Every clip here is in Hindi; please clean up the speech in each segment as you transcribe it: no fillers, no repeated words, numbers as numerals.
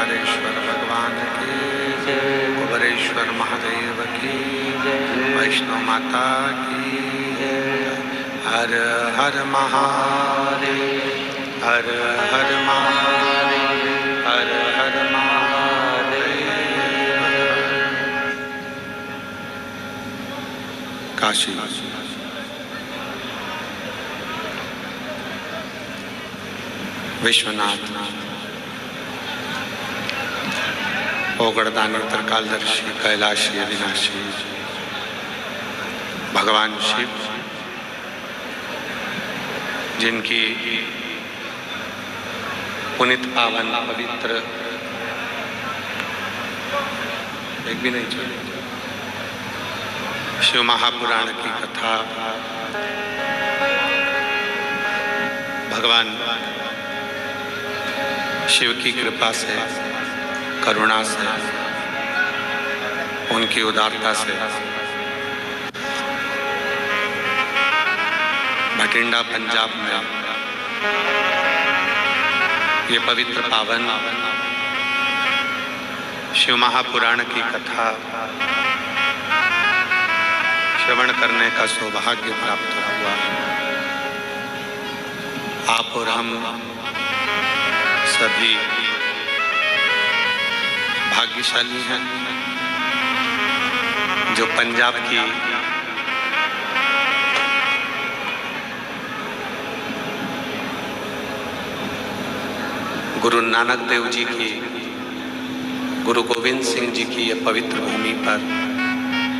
ओंकारेश्वर भगवान की जय, कुबेरेश्वर महादेव की जय, वैष्णो माता की जय। हर हर महादेव, हर हर महादेव, हर हर महादेव। काशी विश्वनाथ, ओगड़दानी, त्रिकालदर्शी, कैलाशी, अविनाशी भगवान शिव, जिनकी पुनित पावन पवित्र एक भी नहीं छोड़ी शिव महापुराण की कथा भगवान शिव की कृपा से, करुणा से, उनकी उदारता से भटिंडा पंजाब में ये पवित्र पावन शिव महापुराण की कथा श्रवण करने का सौभाग्य प्राप्त हुआ। आप और हम सभी भाग्यशाली हैं जो पंजाब की गुरु नानक देव जी की, गुरु गोविंद सिंह जी की यह पवित्र भूमि पर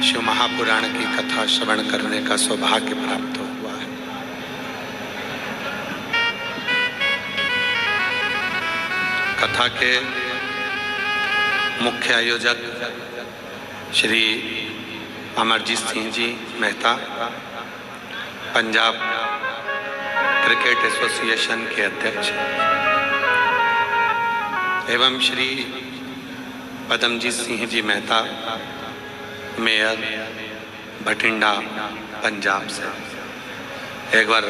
शिव महापुराण की कथा श्रवण करने का सौभाग्य प्राप्त हुआ है। कथा के मुख्य आयोजक श्री अमरजीत सिंह जी मेहता, पंजाब क्रिकेट एसोसिएशन के अध्यक्ष, एवं श्री पदमजीत सिंह जी मेहता, मेयर भटिंडा पंजाब से। एक बार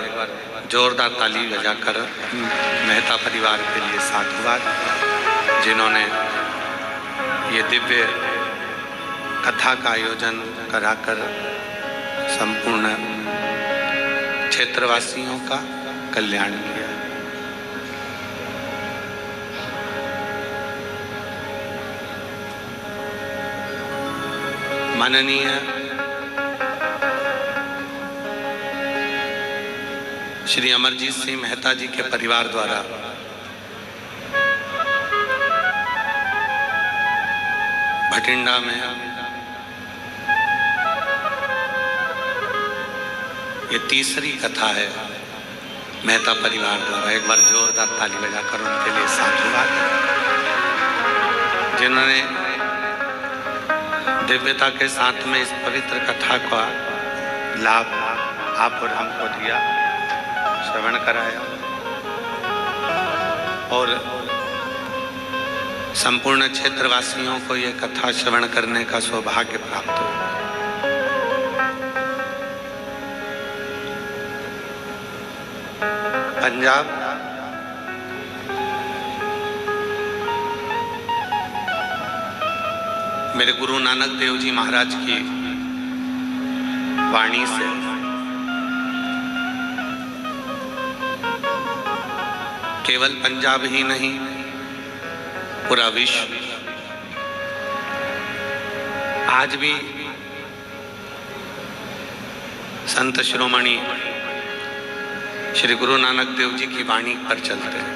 जोरदार ताली बजाकर मेहता परिवार के लिए साधुवाद, जिन्होंने ये दिव्य कथा का आयोजन कराकर संपूर्ण क्षेत्रवासियों का कल्याण किया। माननीय श्री अमरजीत सिंह मेहता जी के परिवार द्वारा भटिंडा में ये तीसरी कथा है मेहता परिवार द्वारा। एक बार जोरदार ताली बजाकर उनके लिए साधुवाद, जिन्होंने दिव्यता के साथ में इस पवित्र कथा का लाभ आप और हमको दिया, श्रवण कराया और संपूर्ण क्षेत्रवासियों को यह कथा श्रवण करने का सौभाग्य प्राप्त हुआ। पंजाब मेरे गुरु नानक देव जी महाराज की वाणी से केवल पंजाब ही नहीं, पूरा विश्व आज भी संत शिरोमणि श्री गुरु नानक देव जी की वाणी पर चलते हैं।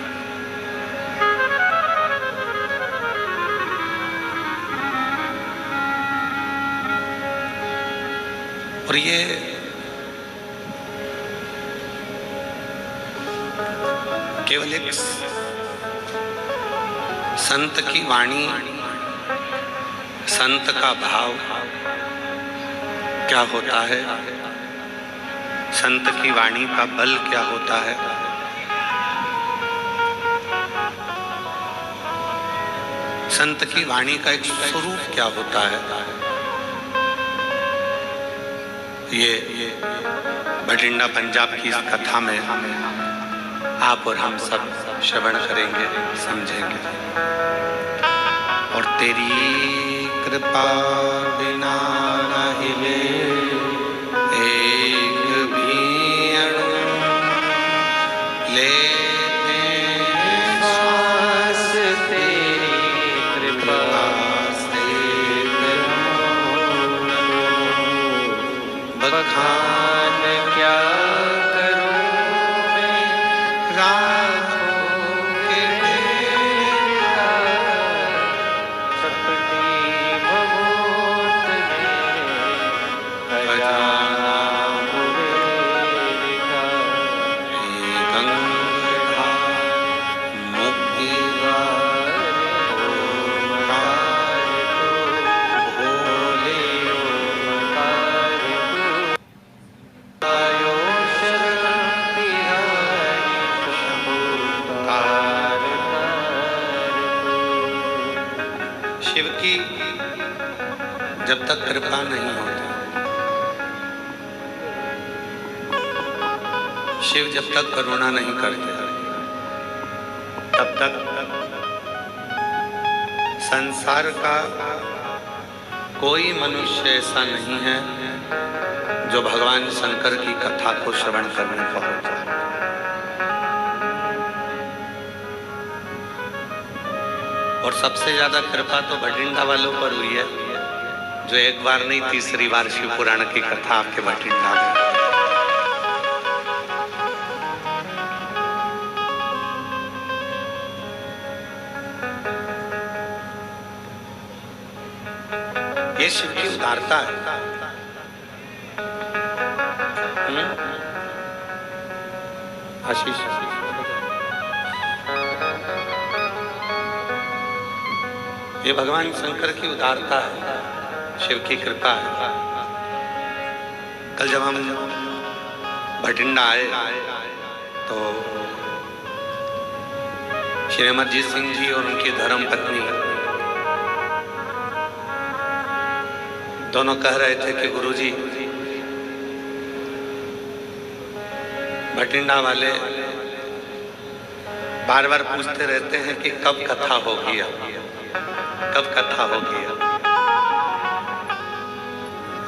और ये केवल एक संत की वाणी, संत का भाव क्या होता है, संत की वाणी का बल क्या होता है, संत की वाणी का एक स्वरूप क्या होता है, ये भटिंडा पंजाब की इस कथा में आप और हम सब श्रवण करेंगे, समझेंगे। तेरी कृपा बिना न हिले एक भी अणु, लेते श्वास तेरी कृपा से बखान क्या करूं मैं राहों के ढेर का, सपनी भभूत में खजाना कुबेर का। हे गंगाधर मुक्ति द्वार ओमकार को, भोले ओमकार को, आयो शरण तिहारी शंभु तार तार को। शिव की जब तक कृपा नहीं होती, शिव जब तक करुणा नहीं करते, तब तक संसार का कोई मनुष्य ऐसा नहीं है जो भगवान शंकर की कथा को श्रवण करने का होता है। और सबसे ज्यादा कृपा तो भटिंडा वालों पर हुई है, जो एक बार नहीं तीसरी बार शिव पुराण की कथा आपके भटिंडा में। ये शिव की उदारता है। आशीष, ये भगवान शंकर की उदारता है, शिव की कृपा है। कल जब हम भटिंडा आए तो श्री अमरजीत सिंह जी और उनकी धर्म पत्नी दोनों कह रहे थे कि गुरुजी, भटिंडा वाले बार बार पूछते रहते हैं कि कब कथा होगी, कब कथा होगी।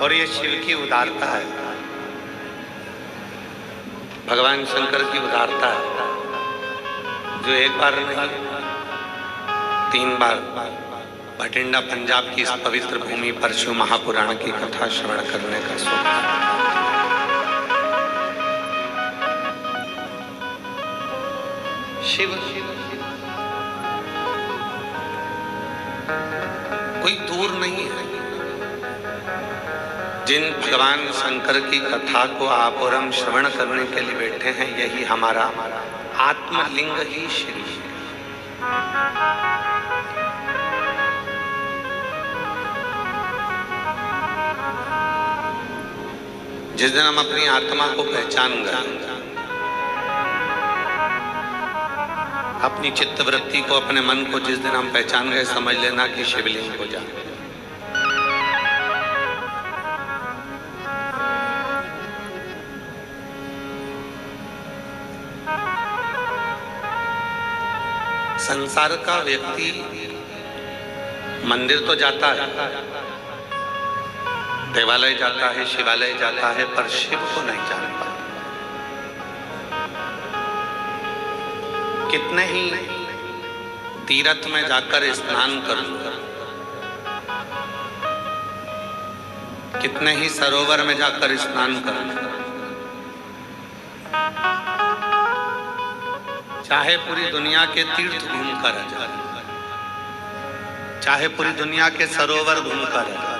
और ये शिव की उदारता है, भगवान शंकर की उदारता है, जो एक बार नहीं 3 बार भटिंडा पंजाब की इस पवित्र भूमि पर शिव महापुराण की कथा श्रवण करने का सौभाग्य। शिव कोई दूर नहीं है। जिन भगवान शंकर की कथा को आप और हम श्रवण करने के लिए बैठे हैं, यही हमारा आत्मलिंग ही श्री है। जिस दिन हम अपनी आत्मा को पहचान गए, अपनी चित्त वृत्ति को, अपने मन को जिस दिन हम पहचान गए, समझ लेना कि शिवलिंग हो जाए। संसार का व्यक्ति मंदिर तो जाता है, देवालय जाता है, शिवालय जाता है, पर शिव को नहीं जान पाता। कितने ही तीर्थ में जाकर स्नान कर लूं, कितने ही सरोवर में जाकर स्नान कर लूं, चाहे पूरी दुनिया के तीर्थ घूमकर आ जाए, चाहे पूरी दुनिया के सरोवर घूमकर आ जाए,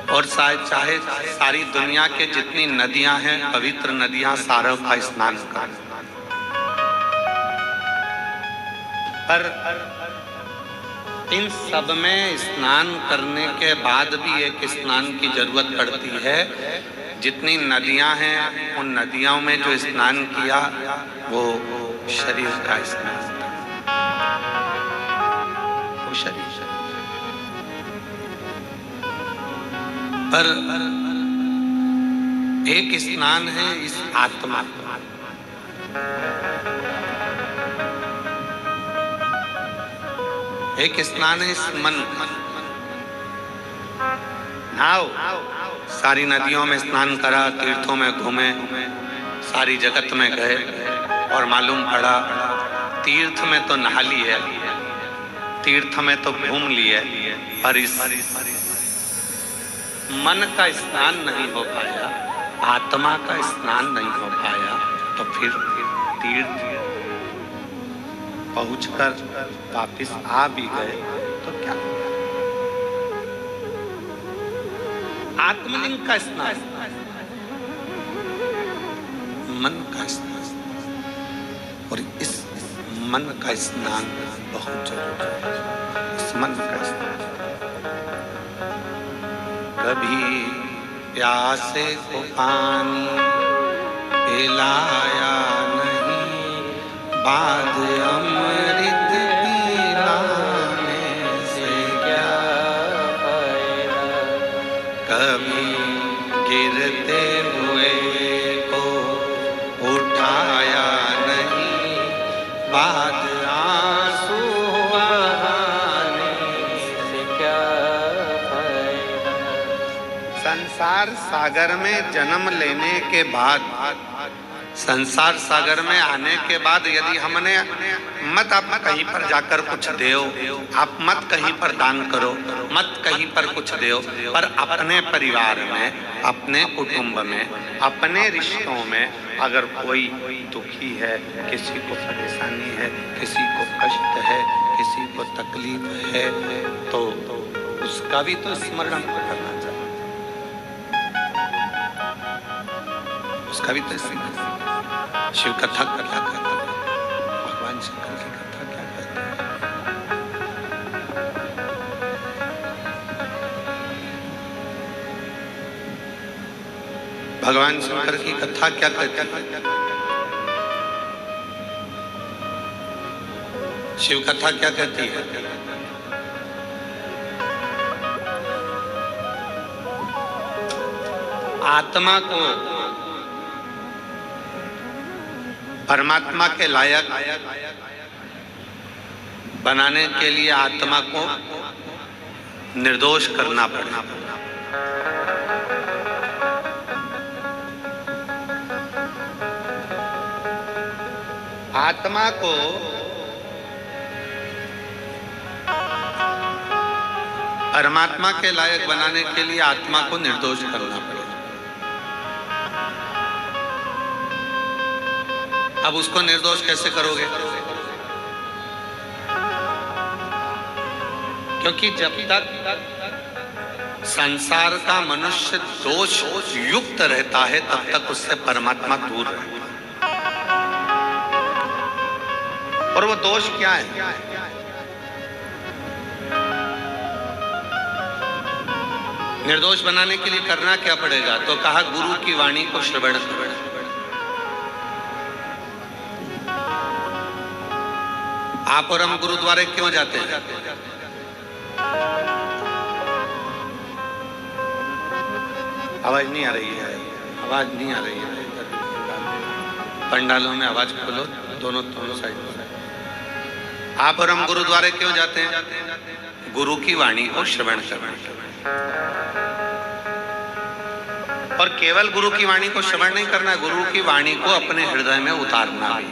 और चाहे सारी दुनिया के जितनी नदियां हैं, पवित्र नदियां, सारों का स्नान करें, पर इन सब में स्नान करने के बाद भी एक स्नान की जरूरत पड़ती है। जितनी नदियां हैं, उन नदियों में जो स्नान किया वो शरीर का स्नान था, वो शरीर। पर एक स्नान है इस आत्मा का। एक स्नान है इस मन। नहाओ, सारी नदियों में स्नान करा, तीर्थों में घूमे, सारी जगत में गए और मालूम पड़ा तीर्थ में तो नहा ली है, तीर्थ में तो घूम ली है, पर इस मन का स्नान नहीं हो पाया, आत्मा का स्नान नहीं हो पाया। तो फिर तीर्थ पहुंचकर वापिस आ भी गए तो क्या? आत्मलिंग का स्नान, मन का स्नान, और इस मन का स्नान बहुत जरूरी है। इस मन का स्नान कभी प्यासे को पानी पिलाया नहीं, बाद अमृत पिलाने से क्या फायदा। कभी गिरते हुए को उठाया नहीं, बाद आंसू बहाने से क्या फायदा। संसार सागर में जन्म लेने के बाद, संसार सागर में आने के बाद यदि हमने मत आप कहीं पर जाकर कुछ देओ, आप मत कहीं पर दान करो, मत कहीं पर कुछ देओ, पर अपने परिवार में, अपने कुटुंब में, अपने रिश्तों में अगर कोई दुखी है, किसी को परेशानी है, किसी को कष्ट है, किसी को तकलीफ है, तो उसका भी तो स्मरण करना चाहिए, उसका भी तो स्मरण। शिव कथा क्या कहते हैं, भगवान शंकर की कथा क्या कहते हैं? भगवान शंकर की कथा क्या कहते हैं? शिव कथा क्या कहती है? आत्मा को परमात्मा के लायक बनाने के लिए आत्मा को निर्दोष करना पड़ेगा। आत्मा को परमात्मा के लायक बनाने के लिए आत्मा को निर्दोष करना पड़ेगा। अब उसको निर्दोष कैसे करोगे? क्योंकि जब तक संसार का मनुष्य दोष युक्त रहता है तब तक उससे परमात्मा दूर रहता है। और वो दोष क्या है? निर्दोष बनाने के लिए करना क्या पड़ेगा? तो कहा गुरु की वाणी को श्रवण करो। आप और हम गुरुद्वारे क्यों जाते हैं? आवाज नहीं आ रही है, आवाज नहीं आ रही है। पंडालों में आवाज खोलो, दोनों साइड में। आप और हम गुरुद्वारे क्यों जाते हैं? गुरु की वाणी को श्रवण करने। और केवल गुरु की वाणी को श्रवण नहीं करना, गुरु की वाणी को अपने हृदय में उतारना भी।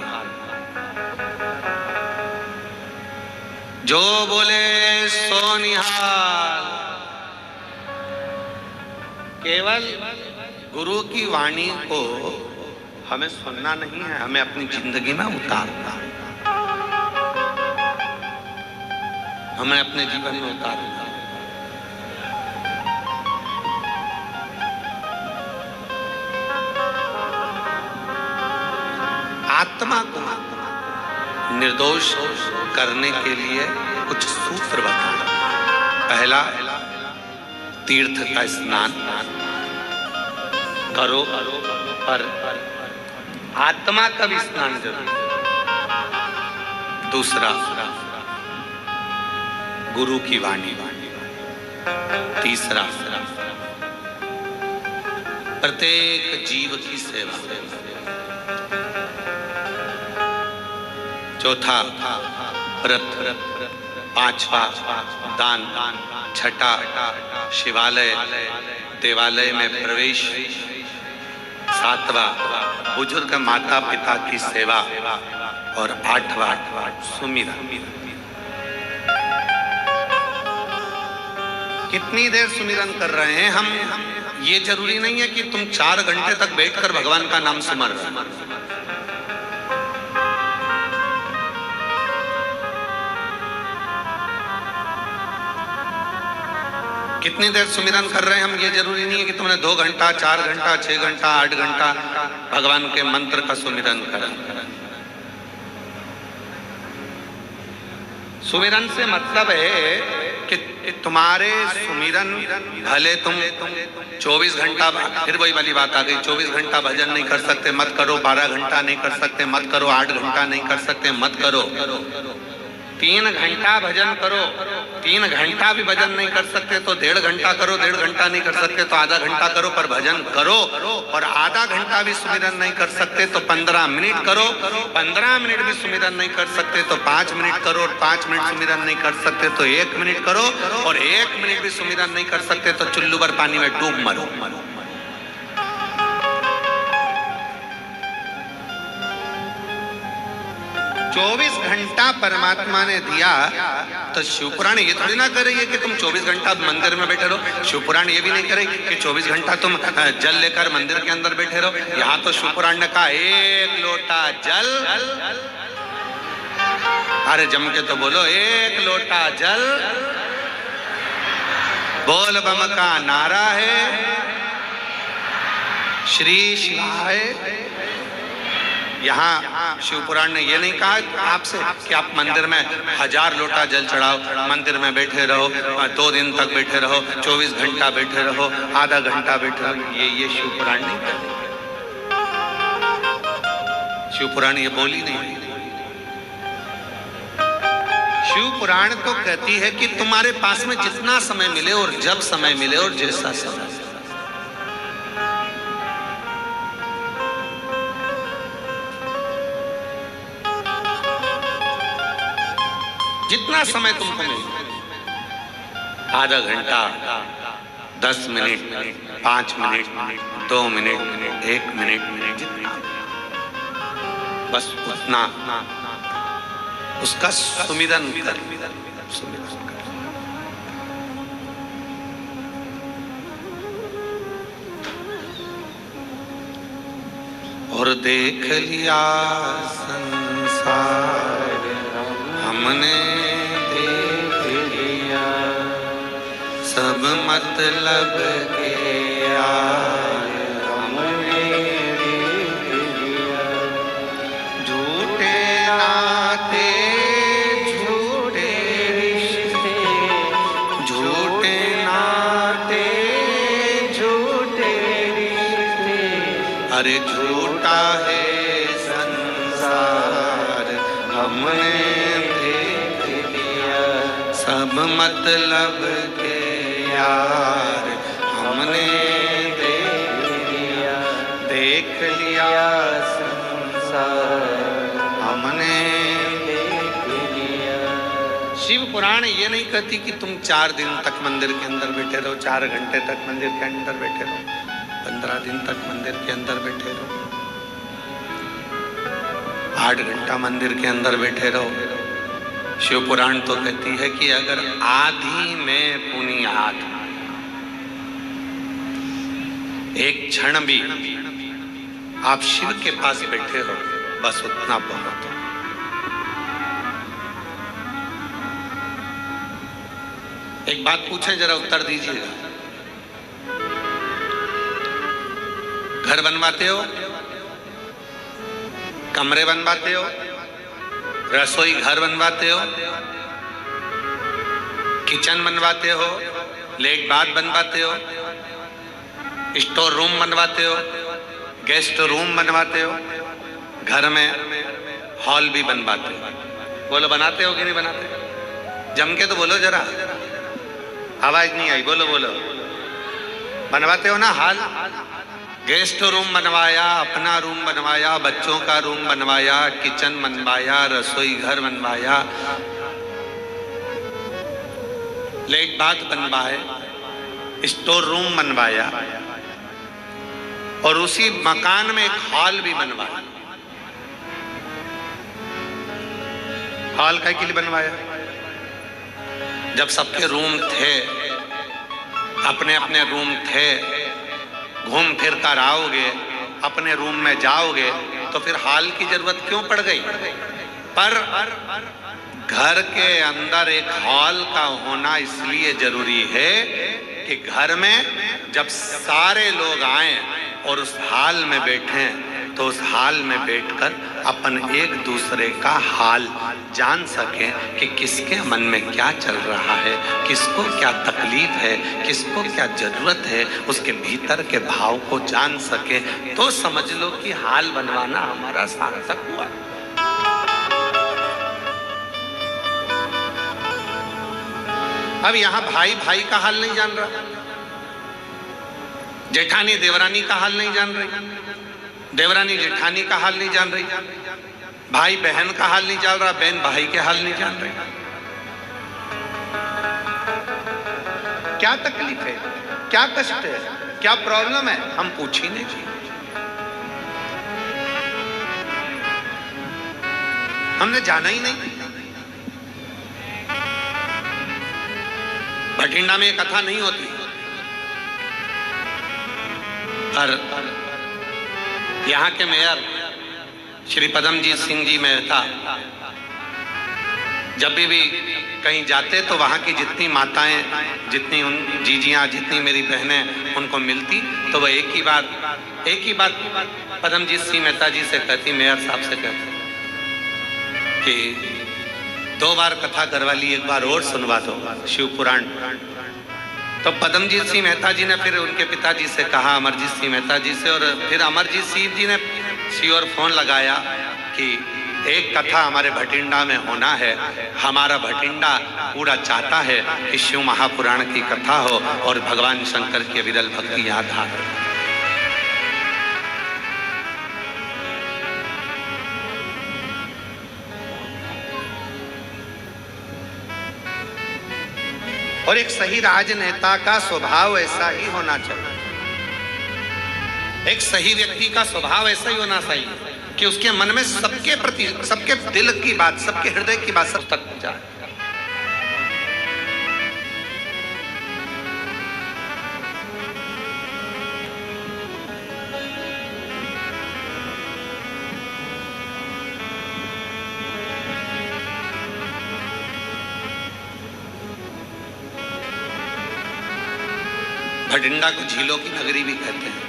जो बोले सो निहाल। केवल गुरु की वाणी को हमें सुनना नहीं है, हमें अपनी जिंदगी में उतारना, हमें अपने जीवन में उतारना। आत्मा को निर्दोष करने के लिए कुछ सूत्र बताए। पहला, तीर्थ का स्नान करो, पर आत्मा का भी स्नान जरूर। दूसरा, गुरु की वाणी। तीसरा, प्रत्येक जीव की सेवा। चौथा, व्रत। पांचवा दान, छठा शिवालय देवालय में प्रवेश, सातवां बुजुर्ग माता पिता की सेवा और आठवां सुमिरन। कितनी देर सुमिरन कर रहे हैं हम? ये जरूरी नहीं है कि तुम 4 घंटे तक बैठकर भगवान का नाम सुमर रहे हो। कितनी देर सुमिरन कर रहे हैं हम, ये जरूरी नहीं है कि तुमने 2 घंटा, 4 घंटा, 6 घंटा, 8 घंटा भगवान के मंत्र का सुमिरन करा। सुमिरन से मतलब है कि तुम्हारे सुमिरन, भले तुम 24 घंटा, फिर वही वाली बात आ गई, 24 घंटा भजन नहीं कर सकते मत करो, 12 घंटा नहीं कर सकते मत करो, 8 घंटा नहीं कर सकते मत करो, 3 घंटा भजन करो, 3 घंटा भी भजन नहीं कर सकते तो 1.5 घंटा करो, 1.5 घंटा नहीं कर सकते तो आधा घंटा करो, पर भजन करो। और आधा घंटा भी सुमिरन नहीं कर सकते तो 15 मिनट करो, 15 मिनट भी सुमिरन नहीं कर सकते तो 5 मिनट करो, और 5 मिनट सुमिरन नहीं कर सकते तो 1 मिनट करो, और 1 मिनट भी सुमिरन नहीं कर सकते तो चुल्लू भर पानी में डूब मरो। 24 घंटा परमात्मा ने दिया तो शिवपुराण ये थोड़ी ना कर रही है कि तुम 24 घंटा मंदिर में बैठे रहो। शिवपुराण ये भी नहीं करे कि 24 घंटा तुम जल लेकर मंदिर के अंदर बैठे रहो। यहाँ तो शिवपुराण ने कहा 1 लोटा जल, अरे जम के तो बोलो 1 लोटा जल, बोल बम का नारा है, श्री शिवाय। यहाँ शिवपुराण ने ये नहीं कहा आपसे कि आप मंदिर में 1000 लोटा जल चढ़ाओ, मंदिर में बैठे रहो, 2 दिन तक बैठे रहो, 24 घंटा बैठे रहो, आधा घंटा बैठे रहो। ये शिवपुराण नहीं कहती, शिवपुराण ये बोली नहीं। शिवपुराण तो कहती है कि तुम्हारे पास में जितना समय मिले और जब समय मिले और जैसा समय, जितना समय तुमको मिले, आधा घंटा, 10 मिनट, 5 मिनट, 2 मिनट, 1 मिनट, जितना बस उतना उसका सुमिरन कर। और देख लिया संसार हमने, देख लिया सब मतलब के यार हमने देख लिया। झूठे नाते झूठे रिश्ते, झूठे नाते झूठे रिश्ते, अरे झूठा है संसार हमने सब मतलब के यार हमने देख लिया संसार हमने देख लिया। शिव पुराण ये नहीं कहती कि तुम 4 दिन तक मंदिर के अंदर बैठे रहो, 4 घंटे तक मंदिर के अंदर बैठे रहो, 15 दिन तक मंदिर के अंदर बैठे रहो, 8 घंटा मंदिर के अंदर बैठे रहो। शिव पुराण तो कहती है कि अगर आधी में पुनियाद एक क्षण भी आप शिव के पास बैठे हो, बस उतना बहुत हो। एक बात पूछे, जरा उत्तर दीजिएगा। घर बनवाते हो, कमरे बनवाते हो, रसोई घर बनवाते हो, किचन बनवाते हो, लेट बाथ बनवाते हो, स्टोर रूम बनवाते हो, गेस्ट रूम बनवाते हो, घर में हॉल भी बनवाते हो। बोलो बनाते हो कि नहीं बनाते? जम के तो बोलो, जरा आवाज नहीं आई, बोलो बोलो। बनवाते हो ना हॉल? गेस्ट रूम बनवाया, अपना रूम बनवाया, बच्चों का रूम बनवाया, किचन बनवाया, रसोई घर बनवाया। लेट बाथ बनवाए, स्टोर रूम बनवाया और उसी मकान में एक हॉल भी बनवाया। हॉल के लिए बनवाया? जब सबके रूम थे, अपने अपने रूम थे, घूम फिर कर आओगे, अपने रूम में जाओगे, तो फिर हॉल की जरूरत क्यों पड़ गई? पर घर के अंदर एक हॉल का होना इसलिए जरूरी है कि घर में जब सारे लोग आए और उस हॉल में बैठे तो उस हाल में बैठकर अपन एक दूसरे का हाल जान सकें कि किसके मन में क्या चल रहा है, किसको क्या तकलीफ है, किसको क्या जरूरत है, उसके भीतर के भाव को जान सकें, तो समझ लो कि हाल बनवाना हमारा सार्थक हुआ। अब यहां भाई भाई का हाल नहीं जान रहा, जेठानी देवरानी का हाल नहीं जान रही, देवरानी जेठानी का हाल नहीं जान रही, भाई बहन का हाल नहीं जान रहा, बहन भाई के हाल नहीं जान रही। क्या तकलीफ है, क्या कष्ट है, क्या प्रॉब्लम है, हम पूछ ही नहीं। हमने जाना ही नहीं। भटिंडा में कथा नहीं होती, पर यहाँ के मेयर श्री पदमजीत सिंह जी मेहता जब भी कहीं जाते तो वहाँ की जितनी माताएं, जितनी उन जीजियाँ, जितनी मेरी बहनें उनको मिलती, तो वह एक ही बात पदमजीत सिंह मेहता जी से कहती, मेयर साहब से कहती कि 2 बार कथा करवा ली, एक बार और सुनवा दो शिव पुराण। तो पदमजीत सिंह मेहता जी ने फिर उनके पिताजी से कहा, अमरजीत सिंह मेहता जी से, और फिर अमरजीत सिंह जी ने सीओर फोन लगाया कि एक कथा हमारे भटिंडा में होना है, हमारा भटिंडा पूरा चाहता है कि शिव महापुराण की कथा हो और भगवान शंकर की विरल भक्ति याद आ। और एक सही राजनेता का स्वभाव ऐसा ही होना चाहिए, एक सही व्यक्ति का स्वभाव ऐसा ही होना चाहिए कि उसके मन में सबके प्रति, सबके दिल की बात, सबके हृदय की बात सब तक जाए। भटिंडा को झीलों की नगरी भी कहते हैं।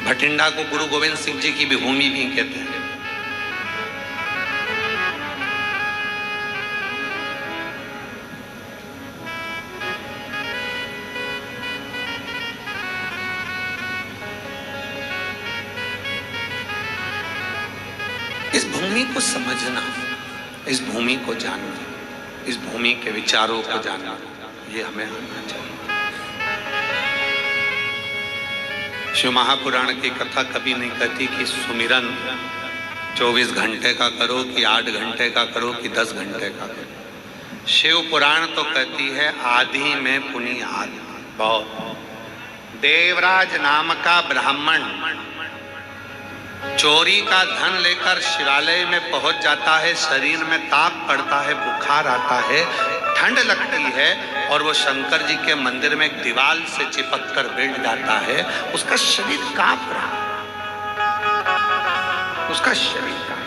भटिंडा को गुरु गोविंद सिंह जी की भी भूमि भी कहते हैं। इस भूमि को समझना, इस भूमि को जानना, इस भूमि के विचारों को जानना, ये हमें आना चाहिए। शिव महापुराण की कथा कभी नहीं कहती कि सुमिरन 24 घंटे का करो कि 8 घंटे का करो कि 10 घंटे का करो। शिव पुराण तो कहती है आदि में पुनियाद। बहुत देवराज नाम का ब्राह्मण चोरी का धन लेकर शिवालय में पहुंच जाता है, शरीर में ताप पड़ता है, बुखार आता है, ठंड लगती है, और वो शंकर जी के मंदिर में एक दीवार से चिपक कर बैठ जाता है। उसका शरीर कांप रहा, उसका शरीर कांप।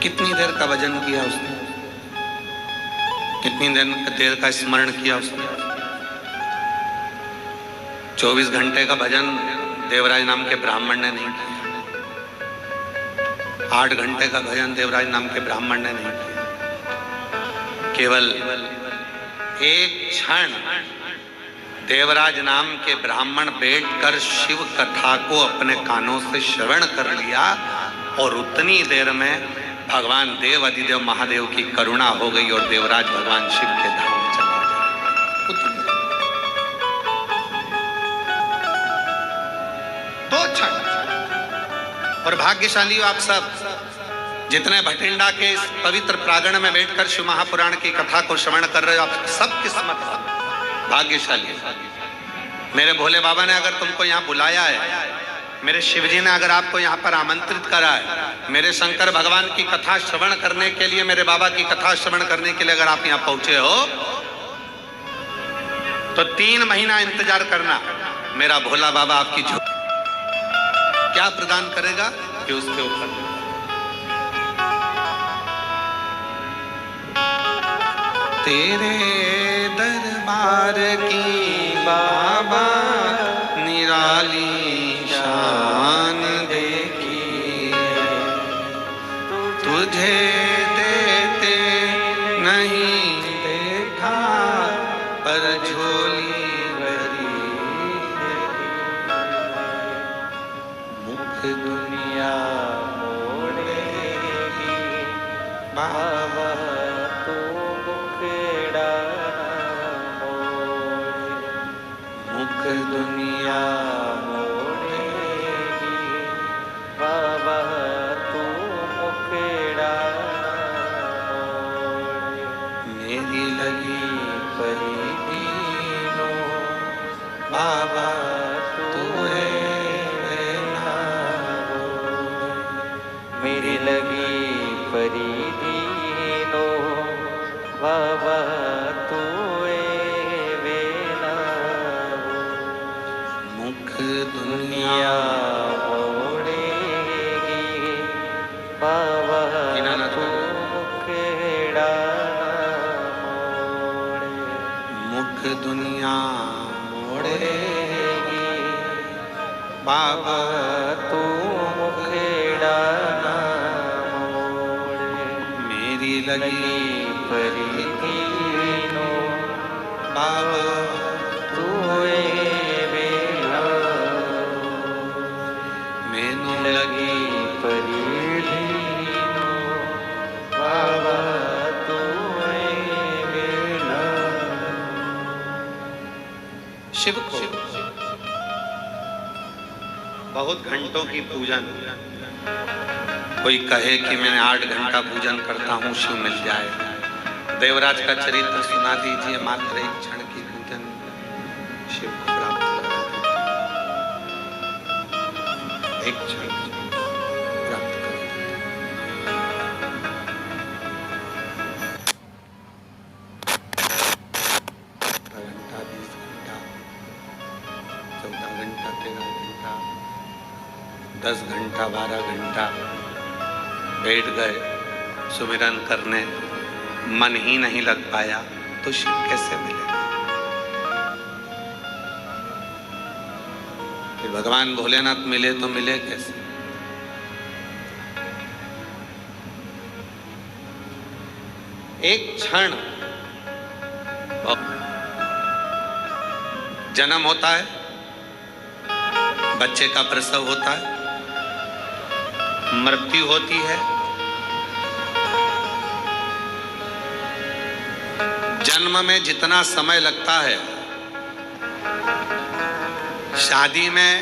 कितनी देर का भजन किया उसने, कितनी देर का स्मरण किया उसने। 24 घंटे का भजन देवराज नाम के ब्राह्मण ने नहीं किया, 8 घंटे का भजन देवराज नाम के ब्राह्मण ने नहीं किया। केवल एक क्षण देवराज नाम के ब्राह्मण बैठकर शिव कथा को अपने कानों से श्रवण कर लिया, और उतनी देर में भगवान देव अधिदेव महादेव की करुणा हो गई और देवराज भगवान शिव के धाम में चला गया। दो क्षण। और भाग्यशाली आप सब जितने भटिंडा के इस पवित्र प्रांगण में बैठकर शिव महापुराण की कथा को श्रवण कर रहे हो, आप सब किस्मत भाग्यशाली। मेरे भोले बाबा ने अगर तुमको यहाँ बुलाया है, मेरे शिवजी ने अगर आपको यहाँ पर आमंत्रित करा है, मेरे शंकर भगवान की कथा श्रवण करने के लिए, मेरे बाबा की कथा श्रवण करने के लिए अगर आप यहाँ पहुंचे हो, तो 3 महीना इंतजार करना। मेरा भोला बाबा आपकी जो क्या प्रदान करेगा कि उसके ऊपर तेरे दरबार की बाबा निराली शान देखी, तुझे देते नहीं देखा पर झोली भरी, मुख दुनिया मोड़ेगी बाबा दुनिया मोड़ेगी बाबा तू मुखेड़ा मोड़े। मेरी लगी परी दीनो बाबा तू है ना, मेरी लगी परी दीनो बाबा तू दुनिया मोड़ेगी बाबा तू मुखेड़ा मोड़े। मुख दुनिया मोड़ेगी बाबा तू मुखेड़ा मोड़े। मेरी लगी परी दीनो बाबा तू लगी परी दीनो बाबा तू मेरा। शिव को बहुत घंटों की पूजन, कोई कहे कि मैं 8 घंटा पूजन करता हूँ शिव मिल जाए। देवराज का चरित्र सुना दीजिए, मात्र 1 क्षण की पूजन शिव को प्राप्त करा देते। 1 क्षण प्राप्त कर घंटा 20 घंटा 14 घंटा 13 घंटा 10 घंटा 12 घंटा बैठ गए सुमिरन करने, मन ही नहीं लग पाया तो शिव कैसे मिलेगा? फिर भगवान भोलेनाथ मिले तो मिले कैसे? एक क्षण जन्म होता है, बच्चे का प्रसव होता है, मृत्यु होती है, जन्म में जितना समय लगता है शादी में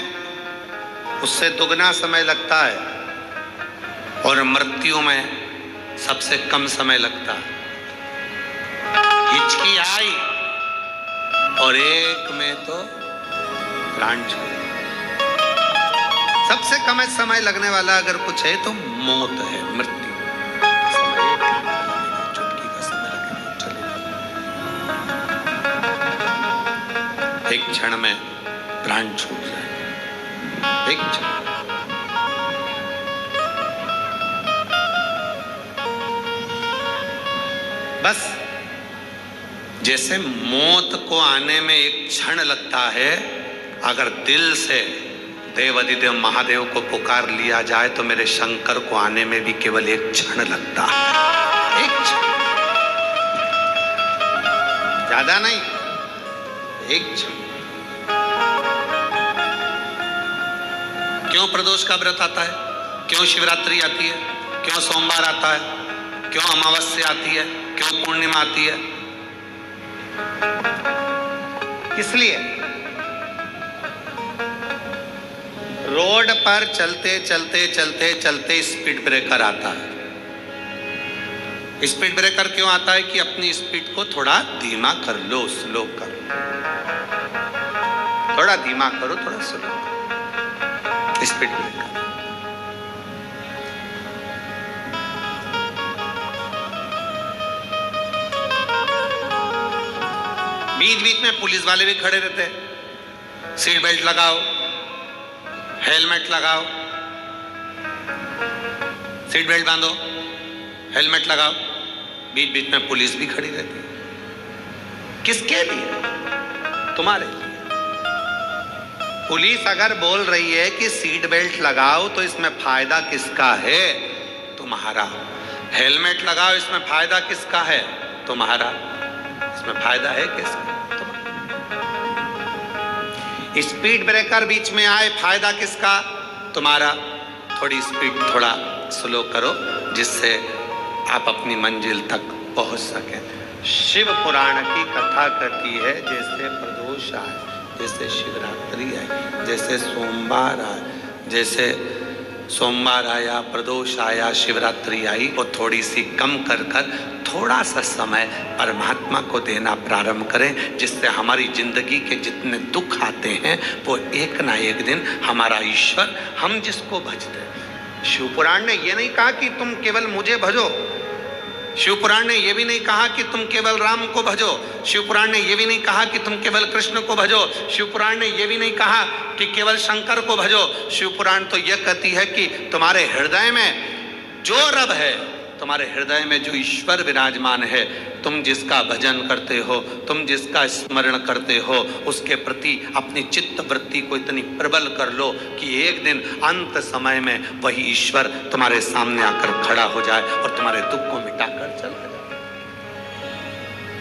उससे दुगना समय लगता है, और मृत्यु में सबसे कम समय लगता है। हिचकी आई और एक में तो प्राण छोड़। सबसे कम समय लगने वाला अगर कुछ है तो मौत है, मृत्यु। चुटकी का समय लगेगा, चलेगा। एक क्षण में प्राण छूट जाए, एक क्षण। बस जैसे मौत को आने में एक क्षण लगता है, अगर दिल से देव अधिदेव महादेव को पुकार लिया जाए तो मेरे शंकर को आने में भी केवल एक क्षण लगता है, एक क्षण, ज्यादा नहीं, एक क्षण। क्यों प्रदोष का व्रत आता है? क्यों शिवरात्रि आती है? क्यों सोमवार आता है, क्यों अमावस्या आती है, क्यों पूर्णिमा आती है? इसलिए रोड पर चलते चलते चलते चलते स्पीड ब्रेकर आता है। स्पीड ब्रेकर क्यों आता है? कि अपनी स्पीड को थोड़ा धीमा कर लो, स्लो कर लो, थोड़ा धीमा करो, थोड़ा स्लो करो। स्पीड ब्रेकर बीच बीच में पुलिस वाले भी खड़े रहते हैं। सीट बेल्ट लगाओ, हेलमेट लगाओ, सीट बेल्ट बांधो, हेलमेट लगाओ। बीच बीच में पुलिस भी खड़ी रहती है। किसके लिए? तुम्हारे लिए। पुलिस अगर बोल रही है कि सीट बेल्ट लगाओ तो इसमें फायदा किसका है? तुम्हारा। हेलमेट लगाओ, इसमें फायदा किसका है? तुम्हारा। इसमें फायदा है किसका? स्पीड ब्रेकर बीच में आए, फायदा किसका? तुम्हारा। थोड़ी स्पीड थोड़ा स्लो करो जिससे आप अपनी मंजिल तक पहुंच सकें। शिव पुराण की कथा कहती है जैसे प्रदोष आए, जैसे शिवरात्रि आई, जैसे सोमवार आए, जैसे सोमवार आया, प्रदोष आया, शिवरात्रि आई, वो थोड़ी सी कम कर कर थोड़ा सा समय परमात्मा को देना प्रारंभ करें, जिससे हमारी जिंदगी के जितने दुख आते हैं वो एक ना एक दिन हमारा ईश्वर, हम जिसको भजते हैं। शिव पुराण ने ये नहीं कहा कि तुम केवल मुझे भजो, शिव पुराण ने यह भी नहीं कहा कि तुम केवल राम को भजो, शिव पुराण ने यह भी नहीं कहा कि तुम केवल कृष्ण को भजो, शिव पुराण ने यह भी नहीं कहा कि केवल शंकर को भजो। शिव पुराण तो यह कहती है कि तुम्हारे हृदय में जो रब है, तुम्हारे हृदय में जो ईश्वर विराजमान है, तुम जिसका भजन करते हो, तुम जिसका स्मरण करते हो, उसके प्रति अपनी चित्त वृत्ति को इतनी प्रबल कर लो कि एक दिन अंत समय में वही ईश्वर तुम्हारे सामने आकर खड़ा हो जाए और तुम्हारे दुख को मिटाकर चला जाए।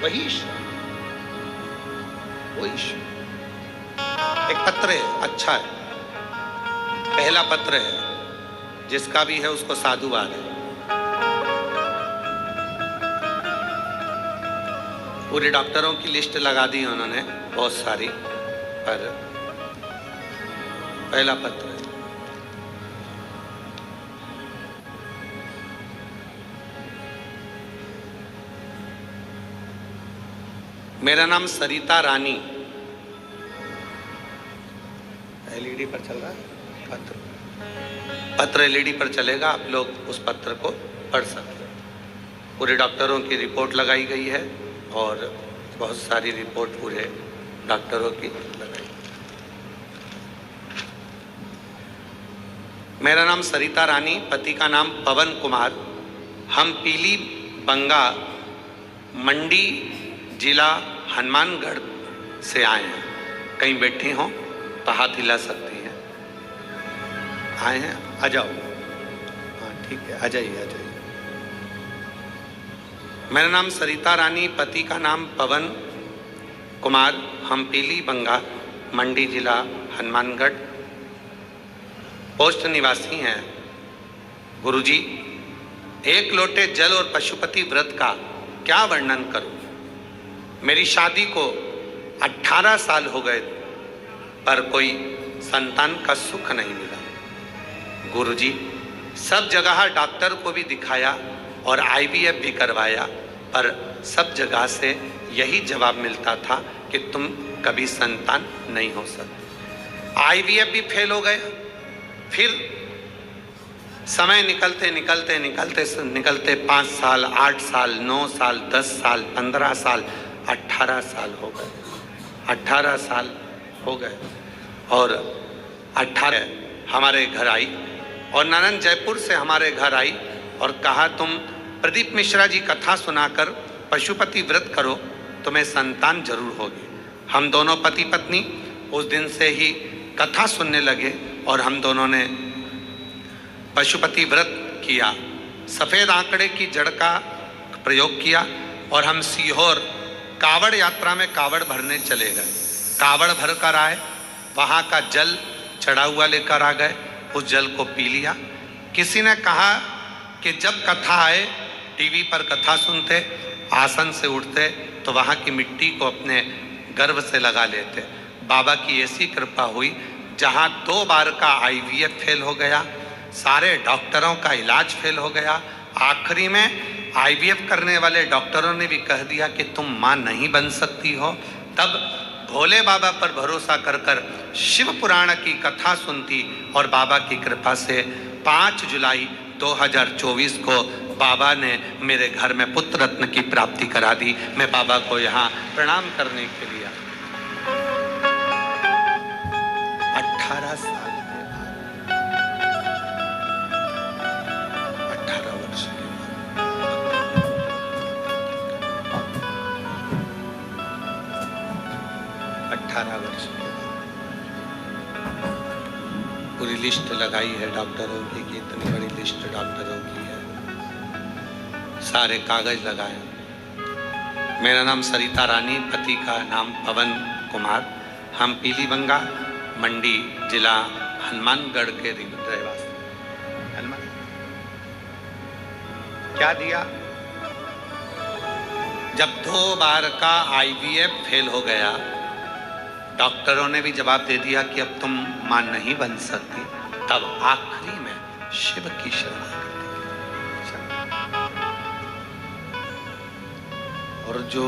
वही ईश्वर, वही ईश्वर। एक पत्र है, अच्छा है, पहला पत्र है, जिसका भी है उसको साधुवाद है। पूरे डॉक्टरों की लिस्ट लगा दी उन्होंने बहुत सारी, पर पहला पत्र है। मेरा नाम सरिता रानी। एलईडी पर चल रहा है पत्र, पत्र एलईडी पर चलेगा, आप लोग उस पत्र को पढ़ सकते हैं। पूरे डॉक्टरों की रिपोर्ट लगाई गई है और बहुत सारी रिपोर्ट पूरे डॉक्टरों की लगाई। मेरा नाम सरिता रानी, पति का नाम पवन कुमार। हम पीली बंगा मंडी जिला हनुमानगढ़ से आए हैं। कहीं बैठे हों तो हाथ हिला सकती हैं। आए हैं, आ जाओ। हाँ ठीक है, आ जाइए, आ जाइए। मेरा नाम सरिता रानी, पति का नाम पवन कुमार। हम पीली बंगा मंडी जिला हनुमानगढ़ पोस्ट निवासी हैं। गुरुजी, एक लोटे जल और पशुपति व्रत का क्या वर्णन करूं? मेरी शादी को 18 साल हो गए पर कोई संतान का सुख नहीं मिला। गुरुजी, सब जगह डॉक्टर को भी दिखाया और IVF भी करवाया, पर सब जगह से यही जवाब मिलता था कि तुम कभी संतान नहीं हो सकते। IVF भी फेल हो गए। फिर समय निकलते निकलते निकलते निकलते 5 साल, 8 साल, 9 साल, 10 साल, 15 साल, 18 साल हो गए। 18 साल हो गए और 18 हमारे घर आई और नानंद जयपुर से हमारे घर आई और कहा तुम प्रदीप मिश्रा जी कथा सुनाकर पशुपति व्रत करो, तुम्हें संतान जरूर होगी। हम दोनों पति पत्नी उस दिन से ही कथा सुनने लगे और हम दोनों ने पशुपति व्रत किया। सफ़ेद आंकड़े की जड़ का प्रयोग किया और हम सीहोर कावड़ यात्रा में कावड़ भरने चले गए। कावड़ भर कर आए, वहाँ का जल चढ़ा हुआ लेकर आ गए, उस जल को पी लिया। किसी ने कहा कि जब कथा आए, टीवी पर कथा सुनते, आसन से उठते तो वहाँ की मिट्टी को अपने गर्भ से लगा लेते। बाबा की ऐसी कृपा हुई, जहाँ 2 बार का IVF फेल हो गया, सारे डॉक्टरों का इलाज फेल हो गया, आखिरी में IVF करने वाले डॉक्टरों ने भी कह दिया कि तुम माँ नहीं बन सकती हो। तब भोले बाबा पर भरोसा कर कर शिव पुराण की कथा सुनती और बाबा की कृपा से 5 जुलाई 2024 को बाबा ने मेरे घर में पुत्र रत्न की प्राप्ति करा दी। मैं बाबा को यहाँ प्रणाम करने के लिए 18 साल के बाद, 18 वर्ष के बाद, 18 वर्ष के बाद पूरी लिस्ट लगाई है डॉक्टरों की कि इतनी बड़ी लिस्ट डॉक्टरों की है, सारे कागज लगाए। मेरा नाम सरिता रानी, पति का नाम पवन कुमार। हम पीलीबंगा मंडी जिला हनुमानगढ़ के रहवासी। हनुमान क्या दिया? जब 2 बार का IVF फेल हो गया, डॉक्टरों ने भी जवाब दे दिया कि अब तुम मां नहीं बन सकती, तब आखिरी में शिव की शरणागति। और जो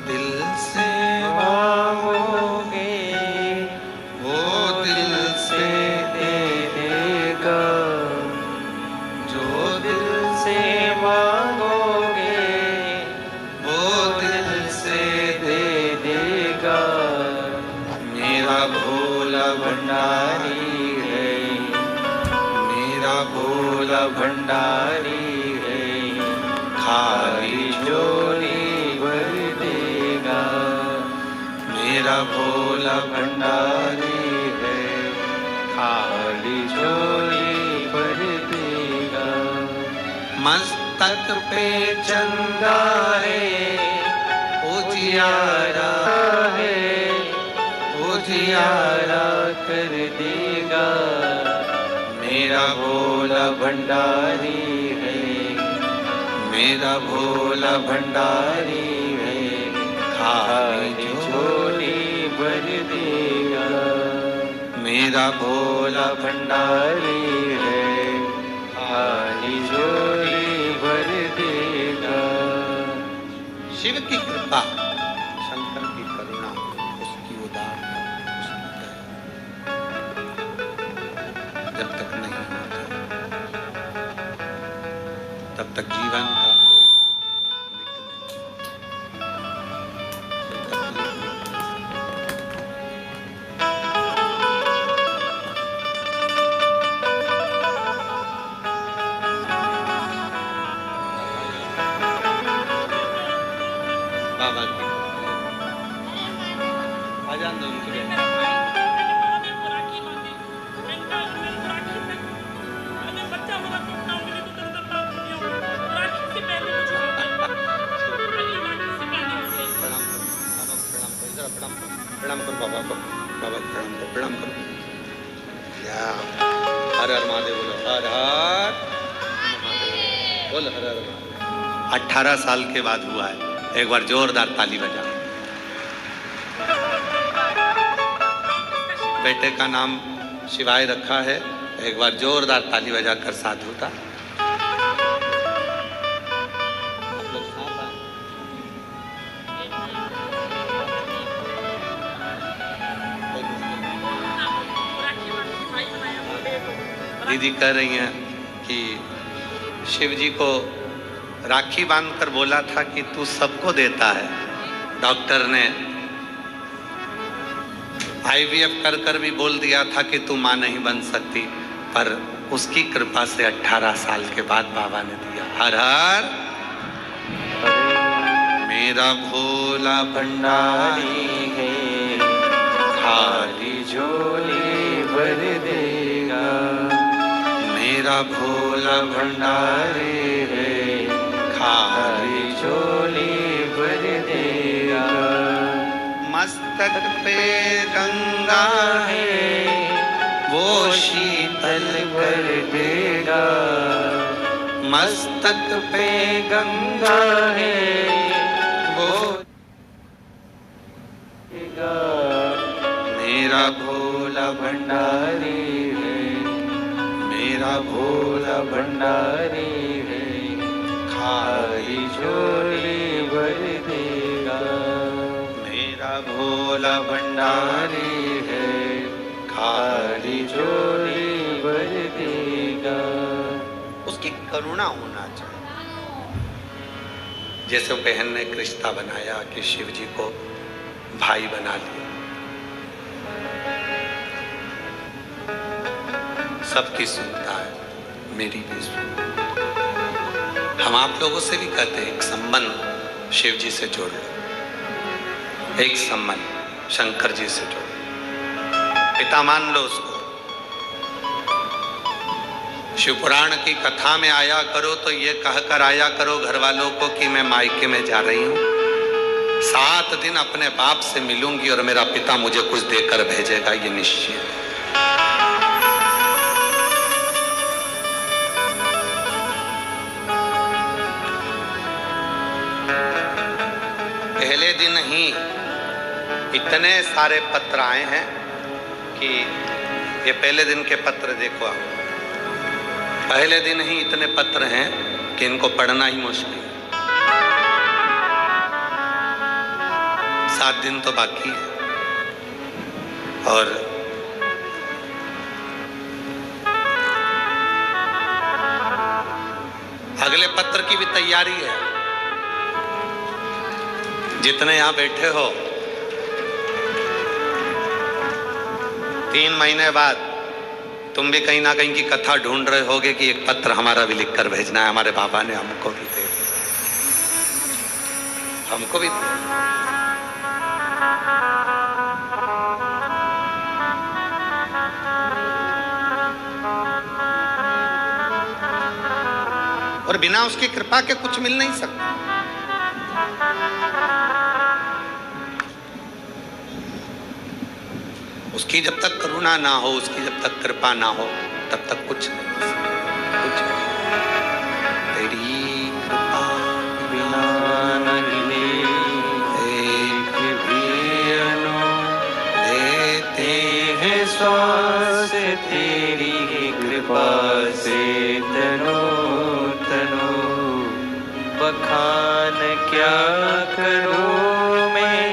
दिल से मांगोगे वो दिल से दे देगा, जो दिल से मांगोगे वो दिल से दे देगा। मेरा भोला भंडारी है, मेरा भोला भंडारी है, खाली झोली भर देगा। मेरा भोला भंडारी है, खाली झोली भर देगा। मस्तक पे चंदा है, उजियारा है, उजियारा कर देगा। मेरा भोला भंडारी है, मेरा भोला भंडारी है, खाली झोली भर देगा। मेरा भोला भंडारी है, खाली झोली भर देगा। शिव की कृपा, शंकर की करुणा, उसकी उदारता, जब तक नहीं होता तब तक जीवन का बाबा की आजान दो उनके प्रणाम करो बाबा को, बाबा को प्रणाम करो, प्रणाम करो। या हर हर महादेव बोलो, हर हर महादेव बोल, हर हर महादेव। 18 साल के बाद हुआ है। एक बार जोरदार ताली बजा। बेटे का नाम शिवाय रखा है, एक बार जोरदार ताली बजाकर साधुता। दीदी कह रही हैं कि शिव जी को राखी बांधकर बोला था कि तू सबको देता है। डॉक्टर ने IVF कर कर भी बोल दिया था कि तू मां नहीं बन सकती, पर उसकी कृपा से 18 साल के बाद बाबा ने दिया। हर हर मेरा भोला भंडारी है, खाली झोली भर देगा। मेरा भोला भंडारी है, खाली झोली भर देगा। मस्तक पे गंगा है, वो शीतल कर देगा। मस्तक पे गंगा है वो मेरा भोला भंडारी है, मेरा भोला भंडारी है, खाली झोली भर देगा। मेरा भोला भंडारी है, खाली झोली भर देगा। उसकी करुणा होना चाहिए। जैसे बहन ने रिश्ता बनाया कि शिव जी को भाई बना लिया, सबकी सुनता है, मेरी भी सुनता। हम आप लोगों से भी कहते हैं एक संबंध शिव जी से जोड़ लो, एक संबंध शंकर जी से जोड़ लो, पिता मान लो उसको। शिव पुराण की कथा में आया करो तो ये कहकर आया करो घर वालों को कि मैं मायके में जा रही हूँ, 7 दिन अपने बाप से मिलूंगी और मेरा पिता मुझे कुछ देकर भेजेगा, ये निश्चित है। पहले दिन ही इतने सारे पत्र आए हैं कि ये पहले दिन के पत्र देखो आप, पहले दिन ही इतने पत्र हैं कि इनको पढ़ना ही मुश्किल है। 7 दिन तो बाकी है और अगले पत्र की भी तैयारी है। जितने यहां बैठे हो 3 महीने बाद तुम भी कहीं ना कहीं की कथा ढूंढ रहे होगे कि एक पत्र हमारा भी लिख कर भेजना है, हमारे बाबा ने हमको भी दे दिया, हमको भी दे। और बिना उसकी कृपा के कुछ मिल नहीं सकता। उसकी जब तक करुणा ना हो, उसकी जब तक कृपा ना हो, तब तक कुछ नहीं, कुछ नहीं। तेरी कृपा बिना नहीं एक भी अनु देते हैं श्वास, तेरी कृपा से तनो तनो। बखान क्या करूं मैं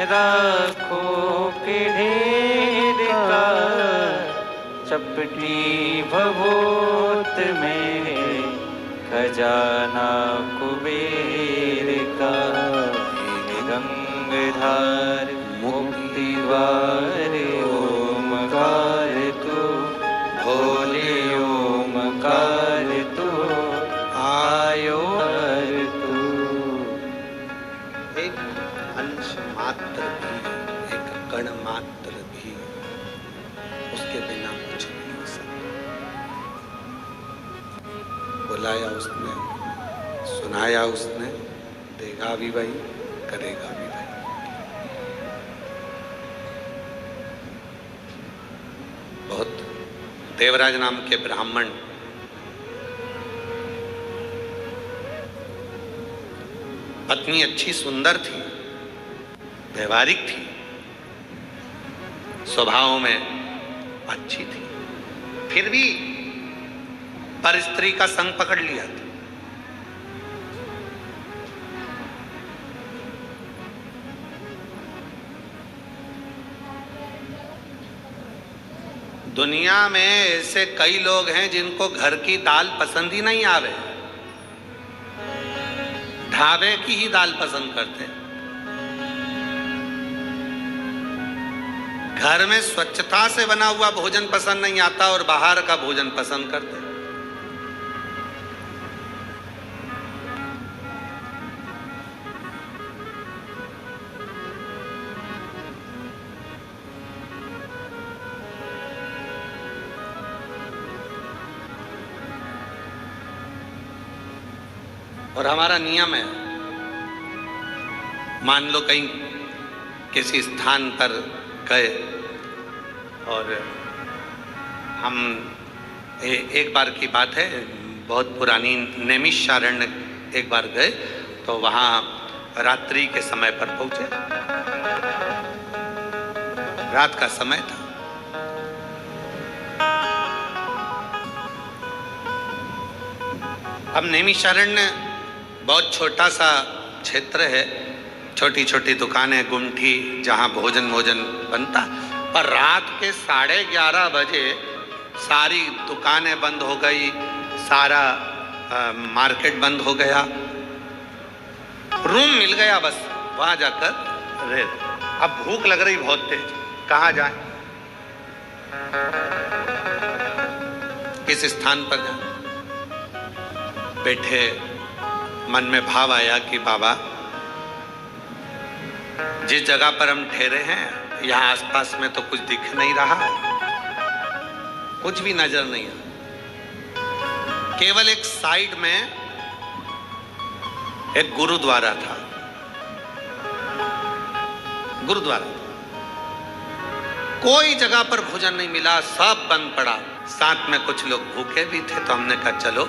राखों के ढेर का, चपटी भभूत में खजाना कुबेर का। गंगाधार मुक्ति द्वार ओमकार तू, भोले ओमकार तू, आयो तू। एक अंश मात्र भी, एक कण मात्र भी उसके बिना कुछ नहीं हो सकता। बुलाया उसने, सुनाया उसने, देगा भी भाई, करेगा भी भाई। बहुत देवराज नाम के ब्राह्मण पत्नी अच्छी सुंदर थी, व्यवहारिक थी, स्वभाव में अच्छी थी, फिर भी पर स्त्री का संग पकड़ लिया था। दुनिया में ऐसे कई लोग हैं जिनको घर की दाल पसंद ही नहीं आवे, ढाबे की ही दाल पसंद करते हैं। घर में स्वच्छता से बना हुआ भोजन पसंद नहीं आता और बाहर का भोजन पसंद करते हैं। और हमारा नियम है, मान लो कहीं किसी स्थान पर गए और हम एक बार की बात है, बहुत पुरानी नैमिषारण्य एक बार गए तो वहाँ रात्रि के समय पर पहुँचे, रात का समय था। अब नैमिषारण्य बहुत छोटा सा क्षेत्र है, छोटी छोटी दुकानें, गुमठी, जहाँ भोजन बनता, पर रात के 11:30 बजे सारी दुकानें बंद हो गई, सारा मार्केट बंद हो गया, रूम मिल गया, बस वहां जाकर रह। अब भूख लग रही बहुत तेज, कहाँ जाए, किस स्थान पर जाए? बैठे मन में भाव आया कि बाबा जिस जगह पर हम ठहरे हैं यहाँ आसपास में तो कुछ दिख नहीं रहा, कुछ भी नजर नहीं आ, केवल एक साइड में एक गुरुद्वारा था, गुरुद्वारा। कोई जगह पर भोजन नहीं मिला, सब बंद पड़ा। साथ में कुछ लोग भूखे भी थे, तो हमने कहा चलो,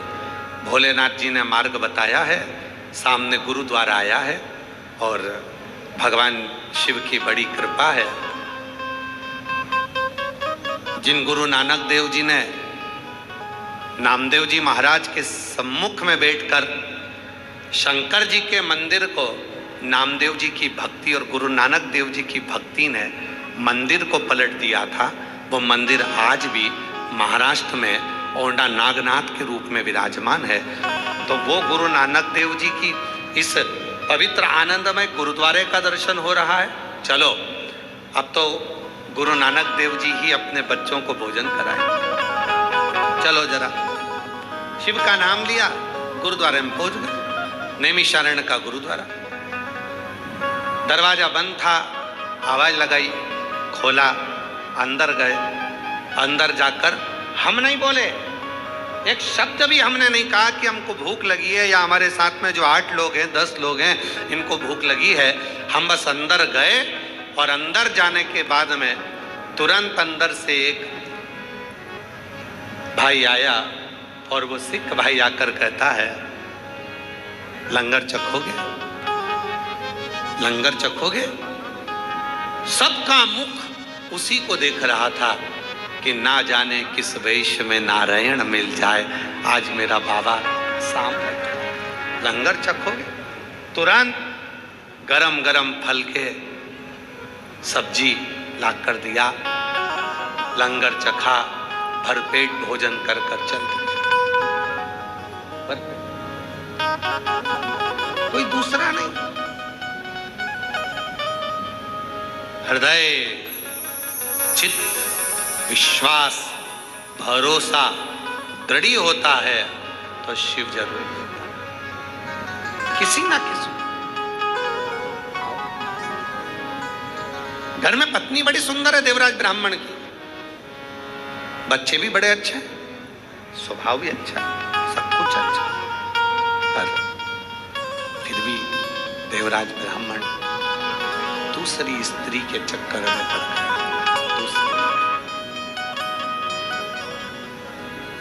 भोलेनाथ जी ने मार्ग बताया है, सामने गुरुद्वारा आया है और भगवान शिव की बड़ी कृपा है। जिन गुरु नानक देव जी ने नामदेव जी महाराज के सम्मुख में बैठकर शंकर जी के मंदिर को नामदेव जी की भक्ति और गुरु नानक देव जी की भक्ति ने मंदिर को पलट दिया था, वो मंदिर आज भी महाराष्ट्र में औंढा नागनाथ के रूप में विराजमान है। तो वो गुरु नानक देव जी की इस पवित्र आनंदमय गुरुद्वारे का दर्शन हो रहा है। चलो अब तो गुरु नानक देव जी ही अपने बच्चों को भोजन कराए, चलो जरा। शिव का नाम लिया, गुरुद्वारे में पहुंच गए, नैमिषारण्य का गुरुद्वारा। दरवाजा बंद था, आवाज लगाई, खोला, अंदर गए। अंदर जाकर हम नहीं बोले, एक शब्द भी हमने नहीं कहा कि हमको भूख लगी है या हमारे साथ में जो 8 लोग हैं 10 लोग हैं इनको भूख लगी है। हम बस अंदर गए और अंदर जाने के बाद में तुरंत अंदर से एक भाई आया और वो सिख भाई आकर कहता है, लंगर चखोगे, लंगर चखोगे। सबका मुख उसी को देख रहा था कि ना जाने किस वेश में नारायण मिल जाए, आज मेरा बाबा सामने, लंगर चखोगे। तुरंत गरम गरम फल के सब्जी लाकर दिया, लंगर चखा, भरपेट भोजन कर कर चल दिया। कोई दूसरा नहीं, हृदय चित्त विश्वास भरोसा दृढ़ होता है तो शिव जरूर मिलता है, किसी ना किसी। घर में पत्नी बड़ी सुंदर है देवराज ब्राह्मण की, बच्चे भी बड़े अच्छे हैं, स्वभाव भी अच्छा है, सब कुछ अच्छा, पर फिर भी देवराज ब्राह्मण दूसरी स्त्री के चक्कर में पड़ गया,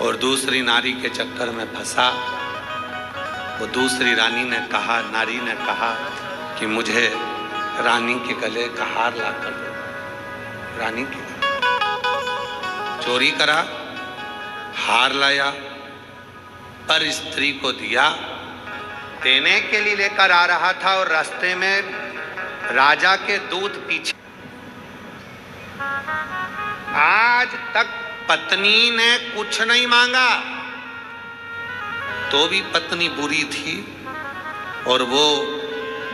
और दूसरी नारी के चक्कर में फंसा। वो दूसरी रानी ने कहा, नारी ने कहा कि मुझे रानी के गले का हार ला कर दो। रानी के चोरी करा, हार लाया, पर स्त्री को दिया। देने के लिए लेकर आ रहा था और रास्ते में राजा के दूत पीछे। आज तक पत्नी ने कुछ नहीं मांगा तो भी पत्नी बुरी थी, और वो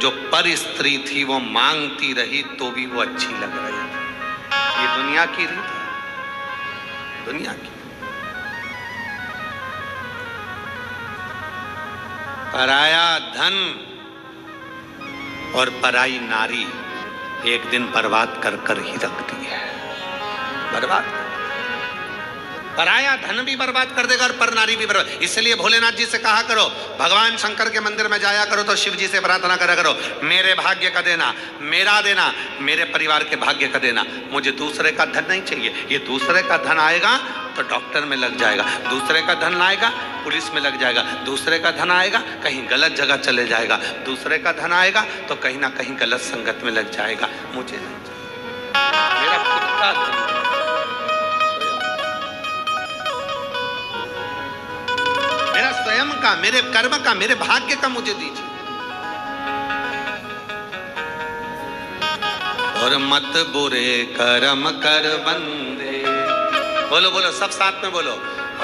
जो पर स्त्री थी वो मांगती रही तो भी वो अच्छी लग रही थी। ये दुनिया की रीत है, दुनिया की। पराया धन और पराई नारी एक दिन बर्बाद कर कर ही रखती है, बर्बाद। पराया धन भी बर्बाद कर देगा और पर नारी भी बर्बाद। इसलिए भोलेनाथ जी से कहा करो, भगवान शंकर के मंदिर में जाया करो तो शिव जी से प्रार्थना करा करो, मेरे भाग्य का देना, मेरा देना, मेरे परिवार के भाग्य का देना, मुझे दूसरे का धन नहीं चाहिए। ये दूसरे का धन आएगा तो डॉक्टर में लग जाएगा, दूसरे का धन आएगा पुलिस में लग जाएगा, दूसरे का धन आएगा कहीं गलत जगह चले जाएगा, दूसरे का धन आएगा तो कहीं ना कहीं गलत संगत में लग जाएगा। मुझे नहीं चाहिए मेरा खुद का धन, मेरा स्वयं का, मेरे कर्म का, मेरे भाग्य का मुझे दीजिए। और मत बुरे कर्म कर बंदे, बोलो बोलो सब साथ में बोलो,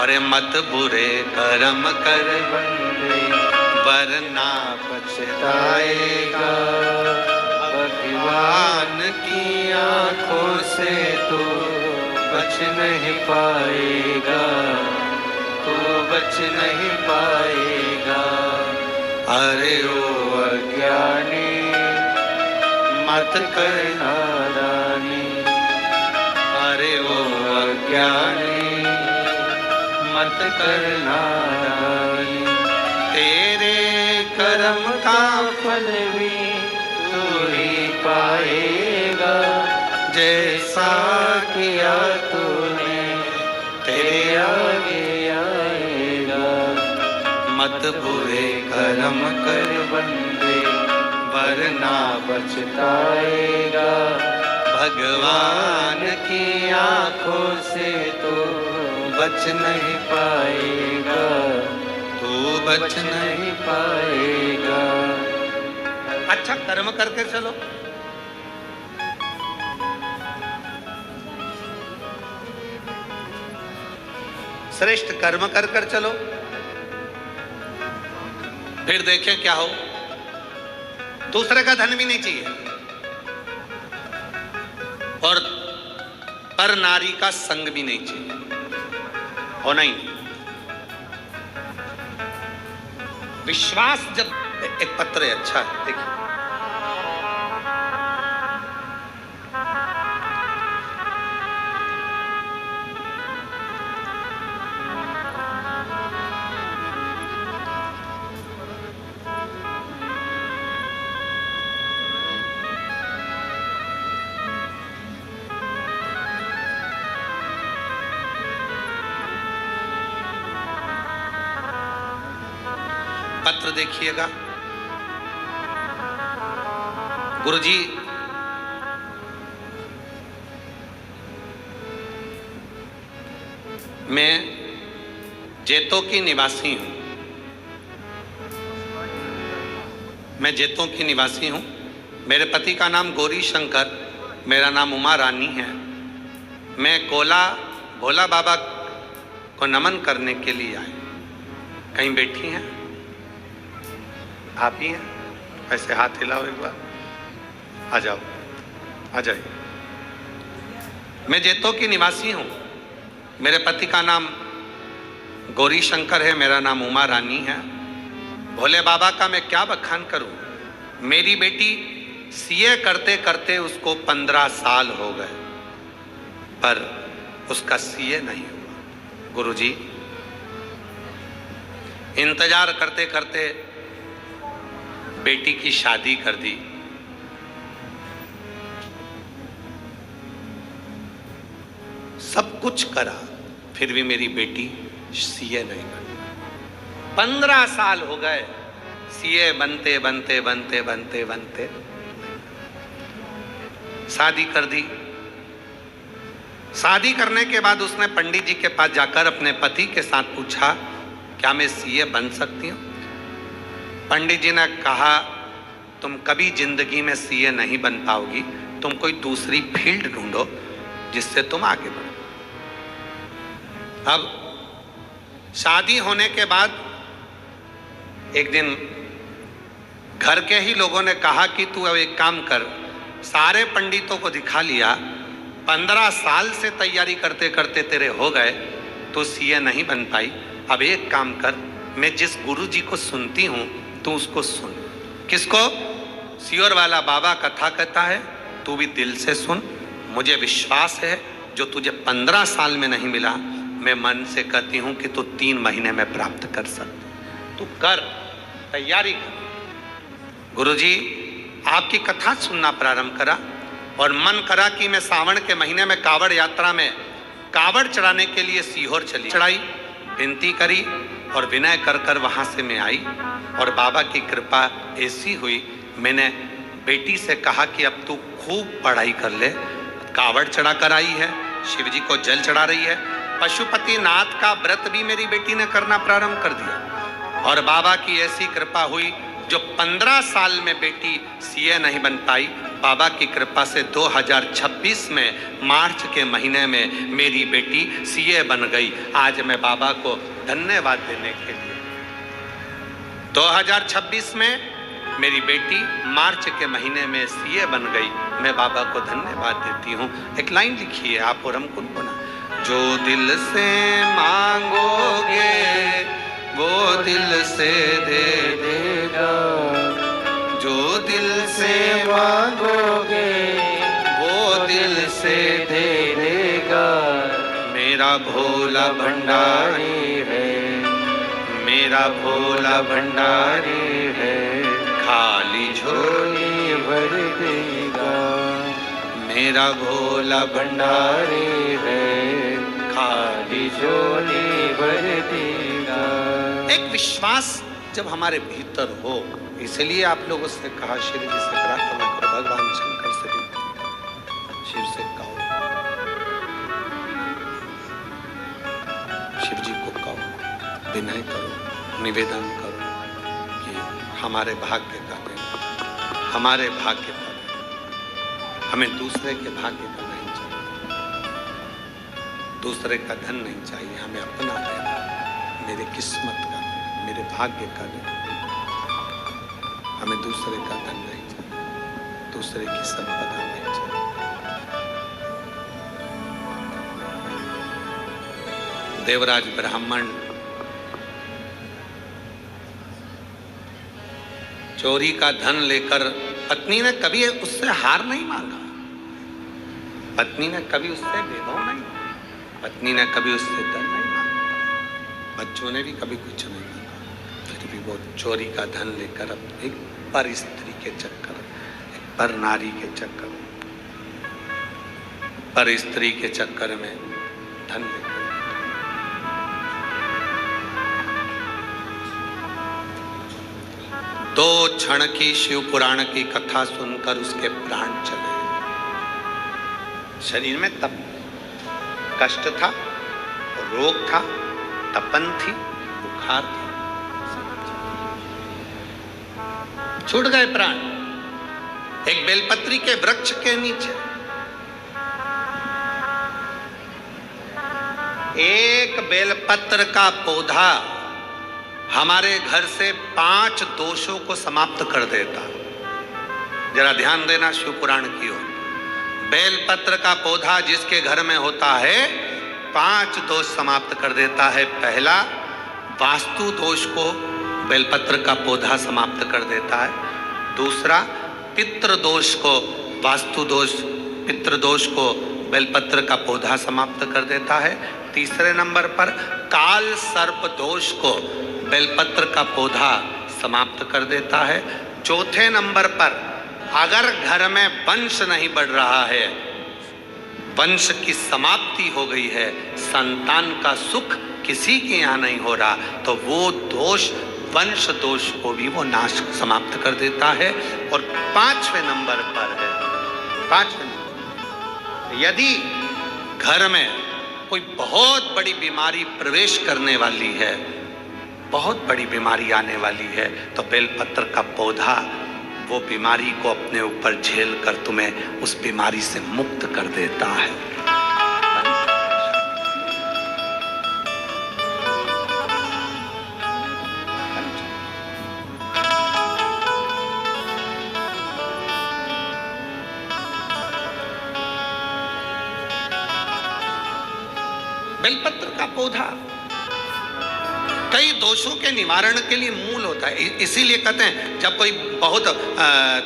अरे मत बुरे कर्म कर बंदे वरना पछताएगा, भगवान की आंखों से तो बच नहीं पाएगा, तो बच नहीं पाएगा। अरे ओ अज्ञानी मत कर नादानी, अरे ओ अज्ञानी मत कर नादानी, तेरे कर्म का फल भी तू ही पाएगा, जैसा किया तूने तेरे आगे आएगा। मत बुरे कर्म कर बंदे वरना पछताएगा, भगवान की आंखों से तो बच नहीं पाएगा, तू बच नहीं पाएगा। अच्छा कर्म करके चलो, श्रेष्ठ कर्म कर कर चलो, फिर देखें क्या हो। दूसरे का धन भी नहीं चाहिए और पर नारी का संग भी नहीं चाहिए, होना ही नहीं। विश्वास जब एक पत्र है, अच्छा है देखिए, पत्र देखिएगा। गुरुजी मैं जेतों की निवासी हूं, मैं जेतों की निवासी हूं। मेरे पति का नाम गौरी शंकर, मेरा नाम उमा रानी है। मैं भोला बाबा को नमन करने के लिए आई। कहीं बैठी हैं आप ही हैं? ऐसे हाथ हिलाओ एक बार, आ जाओ, आ जाइए। मैं जेतों की निवासी हूँ। मेरे पति का नाम गौरी शंकर है, मेरा नाम उमा रानी है। भोले बाबा का मैं क्या बखान करूँ। मेरी बेटी सीए करते करते उसको 15 साल हो गए, पर उसका सीए नहीं हुआ। गुरुजी इंतजार करते करते बेटी की शादी कर दी। सब कुछ करा, फिर भी मेरी बेटी सीए नहीं बनी। 15 साल हो गए सीए बनते बनते बनते बनते बनते शादी कर दी। शादी करने के बाद उसने पंडित जी के पास जाकर अपने पति के साथ पूछा, क्या मैं सीए बन सकती हूँ? पंडित जी ने कहा, तुम कभी जिंदगी में सीए नहीं बन पाओगी, तुम कोई दूसरी फील्ड ढूंढो जिससे तुम आगे बढ़ो। अब शादी होने के बाद एक दिन घर के ही लोगों ने कहा कि तू अब एक काम कर, सारे पंडितों को दिखा लिया, 15 साल से तैयारी करते करते तेरे हो गए, तो सीए नहीं बन पाई। अब एक काम कर, मैं जिस गुरु जी को सुनती हूँ तू उसको सुन। किसको? सियोर वाला बाबा कथा कहता है, तू भी दिल से सुन। मुझे विश्वास है जो तुझे 15 साल में नहीं मिला, मैं मन से कहती हूँ कि तू 3 महीने में प्राप्त कर सकती। तू कर, तैयारी कर। गुरुजी आपकी कथा सुनना प्रारंभ करा और मन करा कि मैं सावन के महीने में कावड़ यात्रा में कावड़ चढ़ाने के लिए सीहोर चली, चढ़ाई, विनती करी और विनय कर कर वहां से मैं आई। और बाबा की कृपा ऐसी हुई, मैंने बेटी से कहा कि अब तू खूब पढ़ाई कर ले। कावड़ चढ़ा कर आई है, शिव जी को जल चढ़ा रही है, पशुपति नाथ का व्रत भी मेरी बेटी ने करना प्रारंभ कर दिया। और बाबा की ऐसी कृपा हुई, जो 15 साल में बेटी सीए नहीं बन पाई, बाबा की कृपा से 2026 में मार्च के महीने में मेरी बेटी सीए बन गई। आज मैं बाबा को धन्यवाद देने के लिए 2026 में मेरी बेटी मार्च के महीने में सीए बन गई, मैं बाबा को धन्यवाद देती हूँ। एक लाइन लिखी है आप और हम गुनगुना, जो दिल से मांगोगे वो दिल से दे देगा, जो दिल से मांगोगे वो दिल से दे देगा। मेरा भोला भंडारी है, मेरा भोला भंडारी है, खाली झोली भर देगा। मेरा भोला भंडारी है, खाली झोली भर देगा। एक विश्वास जब हमारे भीतर हो, इसलिए आप लोगों से कहा, शिव जी से प्रार्थना करो, भगवान शंकर से भी, शिव से कहो, शिव जी को कहो, विनय करो, निवेदन करो कि हमारे भाग्य का दिन, हमारे भाग्य का दिन, हमें दूसरे के भाग्य का नहीं चाहिए, दूसरे का धन नहीं चाहिए, हमें अपना देना, मेरे किस्मत का, मेरे भाग्य का दिन, हमें दूसरे का धन नहीं चाहिए, दूसरे की संपदा नहीं चाहिए। देवराज ब्राह्मण चोरी का धन लेकर, पत्नी ने कभी उससे हार नहीं मांगा, पत्नी ने कभी उससे भेदभाव नहीं मांगा, पत्नी ने कभी उससे धन नहीं मांगा, बच्चों ने भी कभी कुछ नहीं मांगा, फिर भी वो चोरी का धन लेकर अब एक पर स्त्री के चक्कर, एक पर नारी के चक्कर, पर स्त्री के चक्कर में धन लेकर, दो क्षण की शिव पुराण की कथा सुनकर उसके प्राण चले। शरीर में तप, कष्ट था, रोग था, तपन थी, बुखार था, छूट गए प्राण। एक बेलपत्री के वृक्ष के नीचे एक बेलपत्र का पौधा हमारे घर से 5 दोषों को समाप्त कर देता। जरा ध्यान देना शिव पुराण की ओर। बेलपत्र का पौधा जिसके घर में होता है 5 दोष समाप्त कर देता है। पहला, वास्तु दोष को बेलपत्र का पौधा समाप्त कर देता है। दूसरा, पितृ दोष को, वास्तु दोष, पितृ दोष को बेलपत्र का पौधा समाप्त कर देता है। तीसरे नंबर पर काल सर्प दोष को बेलपत्र का पौधा समाप्त कर देता है। चौथे नंबर पर अगर घर में वंश नहीं बढ़ रहा है, वंश की समाप्ति हो गई है, संतान का सुख किसी के यहाँ नहीं हो रहा, तो वो दोष, वंश दोष को भी वो नाश समाप्त कर देता है। और 5वें नंबर पर है, 5वें नंबर, यदि घर में कोई बहुत बड़ी बीमारी प्रवेश करने वाली है, बहुत बड़ी बीमारी आने वाली है, तो बेलपत्र का पौधा वो बीमारी को अपने ऊपर झेल कर तुम्हें उस बीमारी से मुक्त कर देता है। बेलपत्र का पौधा कई दोषों के निवारण के लिए मूल होता है। इसीलिए कहते हैं जब कोई बहुत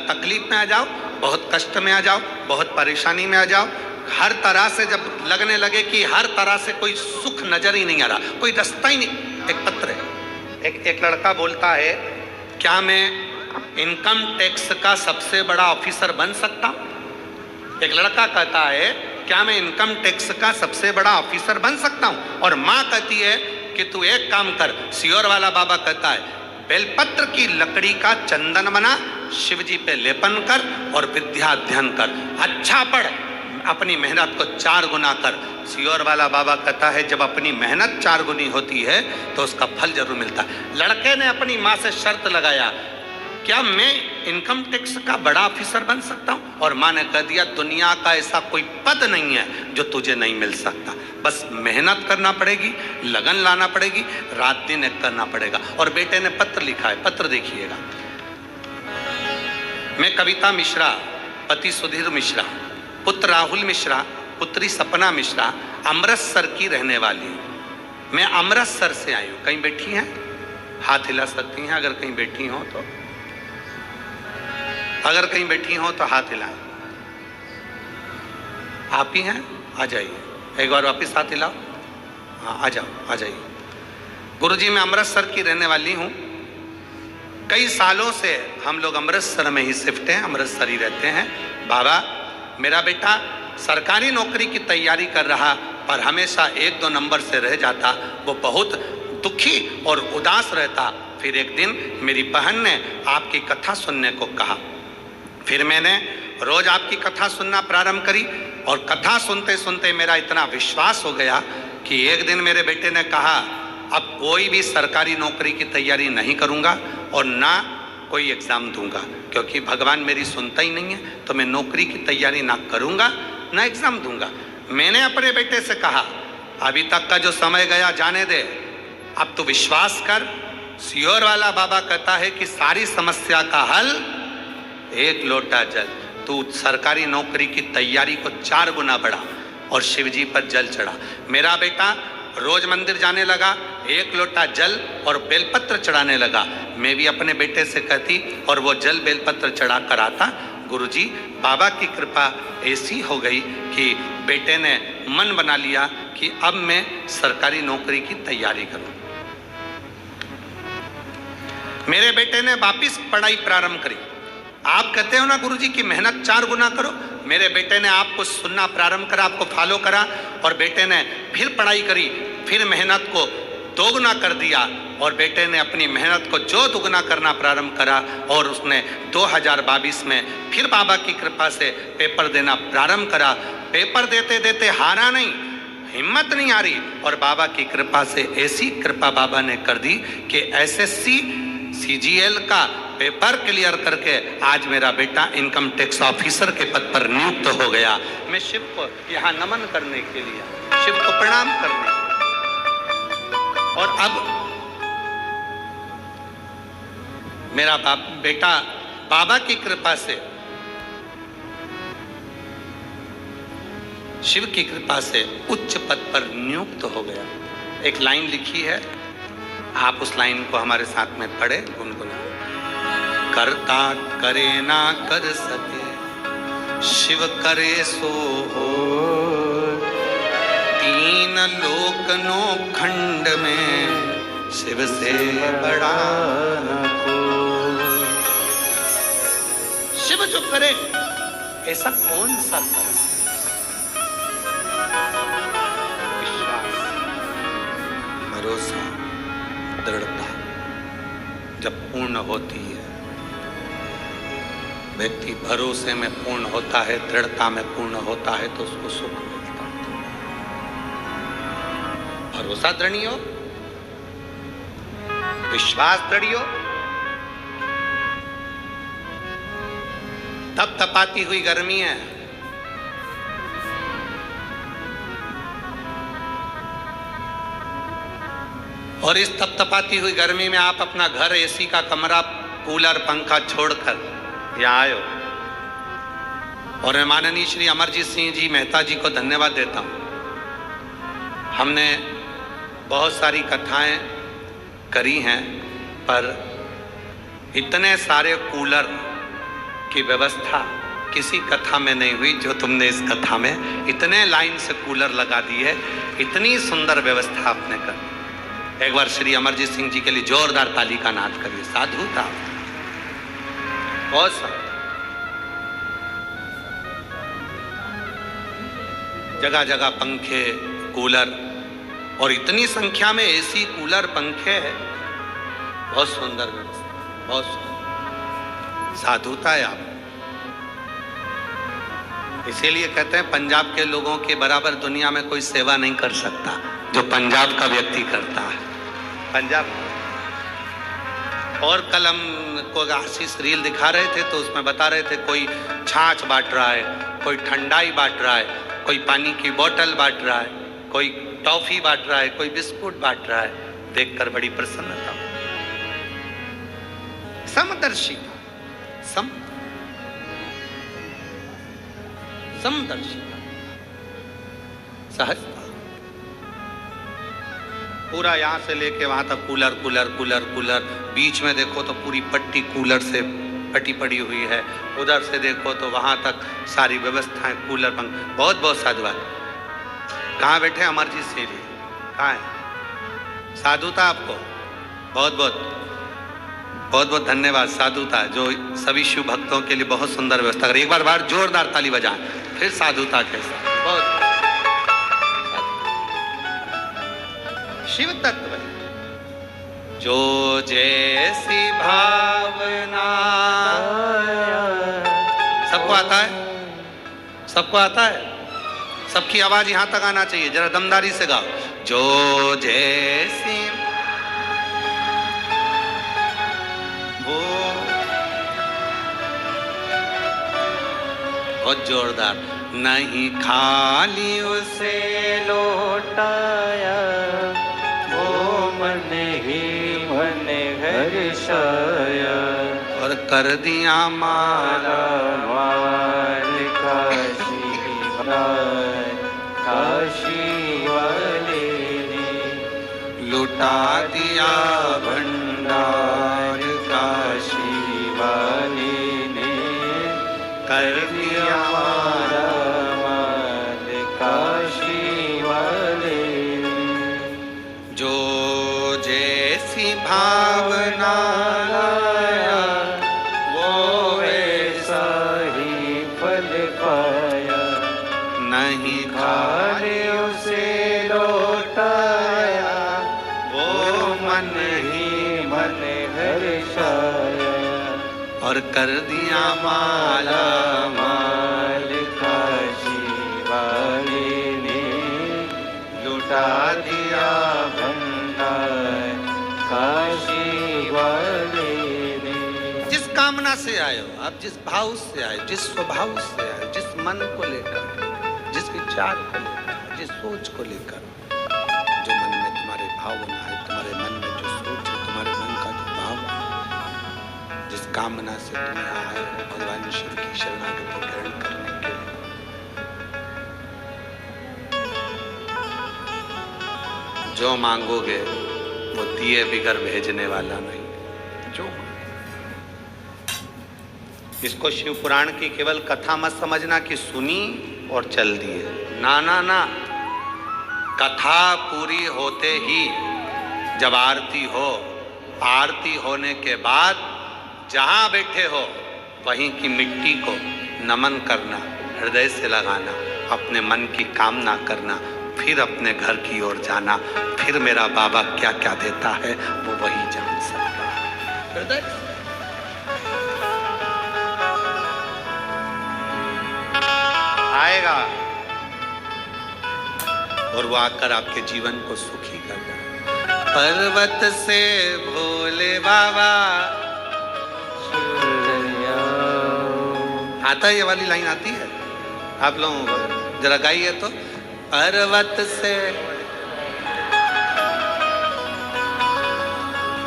तकलीफ में आ जाओ, बहुत कष्ट में आ जाओ, बहुत परेशानी में आ जाओ, हर तरह से जब लगने लगे कि हर तरह से कोई सुख नजर ही नहीं आ रहा, कोई रास्ता ही नहीं, एक पत्र है। एक लड़का बोलता है, क्या मैं इनकम टैक्स का सबसे बड़ा ऑफिसर बन सकता हूँ? एक लड़का कहता है, क्या मैं इनकम टैक्स का सबसे बड़ा ऑफिसर बन सकता हूं? और माँ कहती है कि तू एक काम कर, सियोर वाला बाबा कहता है बेलपत्र की लकड़ी का चंदन बना, शिव जी पे लेपन कर और विद्या अध्ययन कर, अच्छा पढ़, अपनी मेहनत को 4 गुना कर। सियोर वाला बाबा कहता है जब अपनी मेहनत 4 गुनी होती है तो उसका फल जरूर मिलता है। लड़के ने अपनी माँ से शर्त लगाया, क्या मैं इनकम टैक्स का बड़ा ऑफिसर बन सकता हूं? और माँ ने कह दिया दुनिया का ऐसा कोई पद नहीं है जो तुझे नहीं मिल सकता, बस मेहनत करना पड़ेगी, लगन लाना पड़ेगी, रात दिन एक करना पड़ेगा। और बेटे ने पत्र लिखा है, पत्र देखिएगा। मैं कविता मिश्रा, पति सुधीर मिश्रा, पुत्र राहुल मिश्रा, पुत्री सपना मिश्रा, अमृतसर की रहने वाली हूं। मैं अमृतसर से आई हूं। कहीं बैठी हैं? हाथ हिला सकती हैं अगर कहीं बैठी हो तो। अगर कहीं बैठी हो तो हाथ हिलाएं। आप ही हैं? आ जाइए, एक बार वापिस हाथ हिलाओ। हाँ आ जाओ, आ जाइए। गुरुजी मैं अमृतसर की रहने वाली हूँ। कई सालों से हम लोग अमृतसर में ही शिफ्ट हैं, अमृतसर ही रहते हैं। बाबा मेरा बेटा सरकारी नौकरी की तैयारी कर रहा पर हमेशा 1-2 नंबर से रह जाता, वो बहुत दुखी और उदास रहता। फिर एक दिन मेरी बहन ने आपकी कथा सुनने को कहा, फिर मैंने रोज आपकी कथा सुनना प्रारंभ करी और कथा सुनते सुनते मेरा इतना विश्वास हो गया कि एक दिन मेरे बेटे ने कहा अब कोई भी सरकारी नौकरी की तैयारी नहीं करूंगा और ना कोई एग्जाम दूंगा, क्योंकि भगवान मेरी सुनता ही नहीं है, तो मैं नौकरी की तैयारी ना करूंगा ना एग्जाम दूंगा। मैंने अपने बेटे से कहा अभी तक का जो समय गया जाने दे, अब तू विश्वास कर। सियोर वाला बाबा कहता है कि सारी समस्या का हल 1 लोटा जल। तू सरकारी नौकरी की तैयारी को 4 गुना बढ़ा और शिव जी पर जल चढ़ा। मेरा बेटा रोज मंदिर जाने लगा, 1 लोटा जल और बेलपत्र चढ़ाने लगा। मैं भी अपने बेटे से कहती और वो जल बेलपत्र चढ़ा कर आता। गुरुजी बाबा की कृपा ऐसी हो गई कि बेटे ने मन बना लिया कि अब मैं सरकारी नौकरी की तैयारी करूं। मेरे बेटे ने वापिस पढ़ाई प्रारंभ करी। आप कहते हो ना गुरुजी की मेहनत 4 गुना करो, मेरे बेटे ने आपको सुनना प्रारंभ करा, आपको फॉलो करा और बेटे ने फिर पढ़ाई करी, फिर मेहनत को 2 गुना कर दिया और बेटे ने अपनी मेहनत को जो 2 गुना करना प्रारंभ करा और उसने 2022 में फिर बाबा की कृपा से पेपर देना प्रारंभ करा। पेपर देते देते हारा नहीं, हिम्मत नहीं आ रही और बाबा की कृपा से ऐसी कृपा बाबा ने कर दी कि SSC CGL का पेपर क्लियर करके आज मेरा बेटा इनकम टैक्स ऑफिसर के पद पर नियुक्त हो गया। मैं शिव को यहाँ नमन करने के लिए, शिव को प्रणाम करने के लिए। और अब मेरा बेटा बाबा की कृपा से, शिव की कृपा से उच्च पद पर नियुक्त हो गया। एक लाइन लिखी है, आप उस लाइन को हमारे साथ में पढ़े, गुनगुना। करता करे ना कर सके, शिव करे सो हो, 3 लोक 9 खंड में शिव से बड़ा न कोई। शिव जो करे ऐसा कौन सा करे? विश्वास, भरोसा, दृढ़ता जब पूर्ण होती है, व्यक्ति भरोसे में पूर्ण होता है, दृढ़ता में पूर्ण होता है तो उसको सुख मिलता है। भरोसा दृढ़ हो, विश्वास दृढ़ हो, तप तपाती हुई गर्मी है, और इस तपतपाती हुई गर्मी में आप अपना घर, एसी का कमरा, कूलर, पंखा छोड़कर यहाँ आए हो। और मैं माननीय श्री अमरजीत सिंह जी मेहता जी को धन्यवाद देता हूँ। हमने बहुत सारी कथाएं करी हैं पर इतने सारे कूलर की व्यवस्था किसी कथा में नहीं हुई जो तुमने इस कथा में इतने लाइन से कूलर लगा दी है। इतनी सुंदर व्यवस्था आपने कर। एक बार श्री अमरजीत सिंह जी के लिए जोरदार ताली का नाद करिए। साधु था बहुत सा। जगह जगह पंखे, कूलर, और इतनी संख्या में एसी, कूलर, पंखे है। बहुत सुंदर व्यवस्था, बहुत सुंदर साधुता है आप। इसीलिए कहते हैं पंजाब के लोगों के बराबर दुनिया में कोई सेवा नहीं कर सकता जो पंजाब का व्यक्ति करता है। पंजाब। और कल हमको आशीष रील दिखा रहे थे तो उसमें बता रहे थे कोई छाछ बांट रहा है, कोई ठंडाई बांट रहा है, कोई पानी की बोतल बांट रहा है, कोई टॉफी बांट रहा है, कोई बिस्कुट बांट रहा है। देखकर बड़ी प्रसन्नता। समदर्शिता, समदर्शिता, सहजता। पूरा यहाँ से लेके वहां तक कूलर कूलर कूलर कूलर, बीच में देखो तो पूरी पट्टी कूलर से पटी पड़ी हुई है, उधर से देखो तो वहां तक सारी व्यवस्थाएं, कूलर, पंख। बहुत बहुत साधुवाद। कहाँ बैठे अमरजीत सिंह जी? कहाँ है? साधुता आपको बहुत बहुत बहुत बहुत धन्यवाद। साधुता जो सभी शिव भक्तों के लिए बहुत सुंदर व्यवस्था करें। एक बार जोरदार ताली बजाएं, फिर साधुता के साथ। बहुत शिव तत्व जो जैसी भावना। सबको आता है? सबको आता है? सबकी आवाज यहां तक आना चाहिए। जरा दमदारी से गाओ। जो जैसी वो, बहुत जोरदार। नहीं खाली उसे लौटाया, वो मन ही मन हर्षाया, और कर दिया माला माल काशी वाले ने, लुटा दिया भंडार काशी वाले ने, कर दिया माला माल काशी वाले ने। जो जैसी भावना लाया, वो वैसा ही फल पाया। नहीं खाने उसे लौटाया, वो मन ही मन हर्षाया, और कर दिया माला माल काशी वाले ने, लुटा दिया भंडार काशी वाले ने। जिस कामना से आए हो आप, जिस भाव से आए, जिस स्वभाव से आए, जिस मन को लेकर, जिस विचार को लेकर, जिस सोच को लेकर, जो मन में तुम्हारे भावना है, तुम्हारे मन में जो सोच है, तुम्हारे मन का जो भाव है, जिस कामना से तुम यहाँ आए हो भगवान शिव की शरणागति ग्रहण करने के लिए, जो मांगोगे वो दिए बिगर भेजने वाला नहीं। जो इसको शिव पुराण की केवल कथा मत समझना कि सुनी और चल दिए। ना ना ना, कथा पूरी होते ही जब आरती हो, आरती होने के बाद जहां बैठे हो वहीं की मिट्टी को नमन करना, हृदय से लगाना, अपने मन की कामना करना, फिर अपने घर की ओर जाना। फिर मेरा बाबा क्या क्या देता है वो वही जान सकता है। हृदय आएगा और वो आकर आपके जीवन को सुखी कर देगा। पर्वत से भोले बाबा, आता है ये वाली लाइन आती है आप लोगों को? जरा गाइए तो। पर्वत से,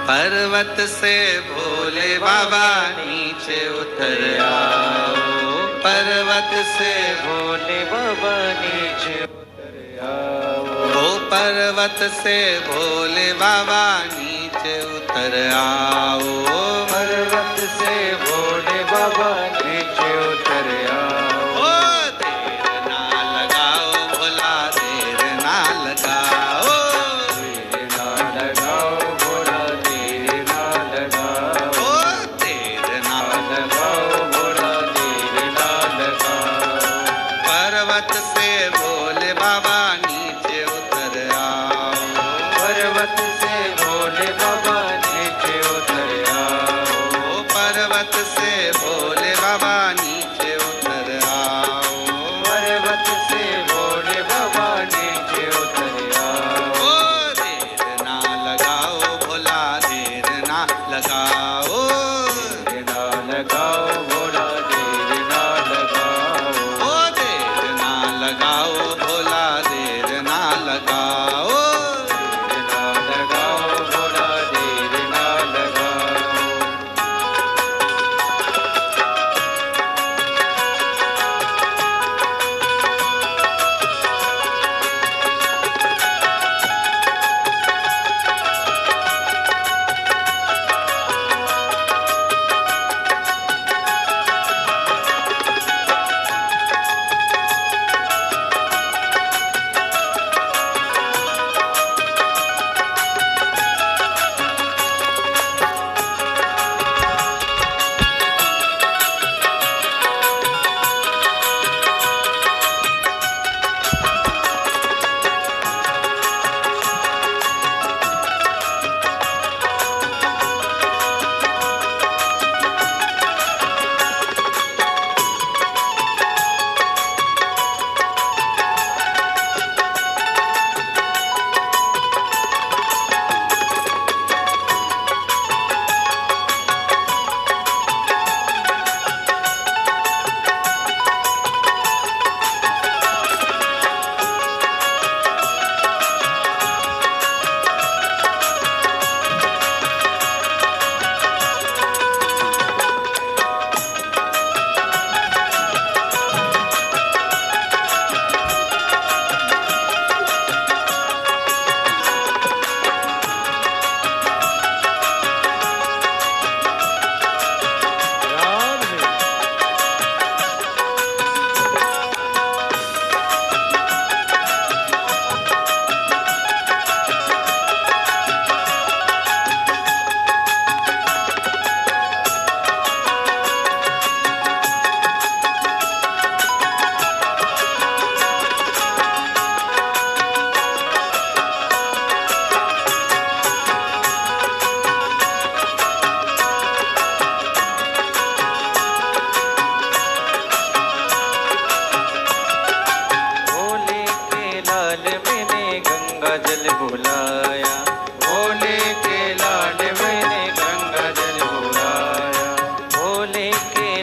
पर्वत से भोले बाबा नीचे उतर आओ, पर्वत से भोले बाबा नीचे उतर आओ, ओ पर्वत से भोले बाबा नीचे उतर आओ, पर्वत से भोले बाबा नीचे उतर आओ। ओ देर ना लगाओ भोला, देर ना लगाओ, देर ना लगाओ भोला, देर ना लगाओ, ओ देर ना लगाओ भोला, देर ना लगाओ। पर्वत से भोले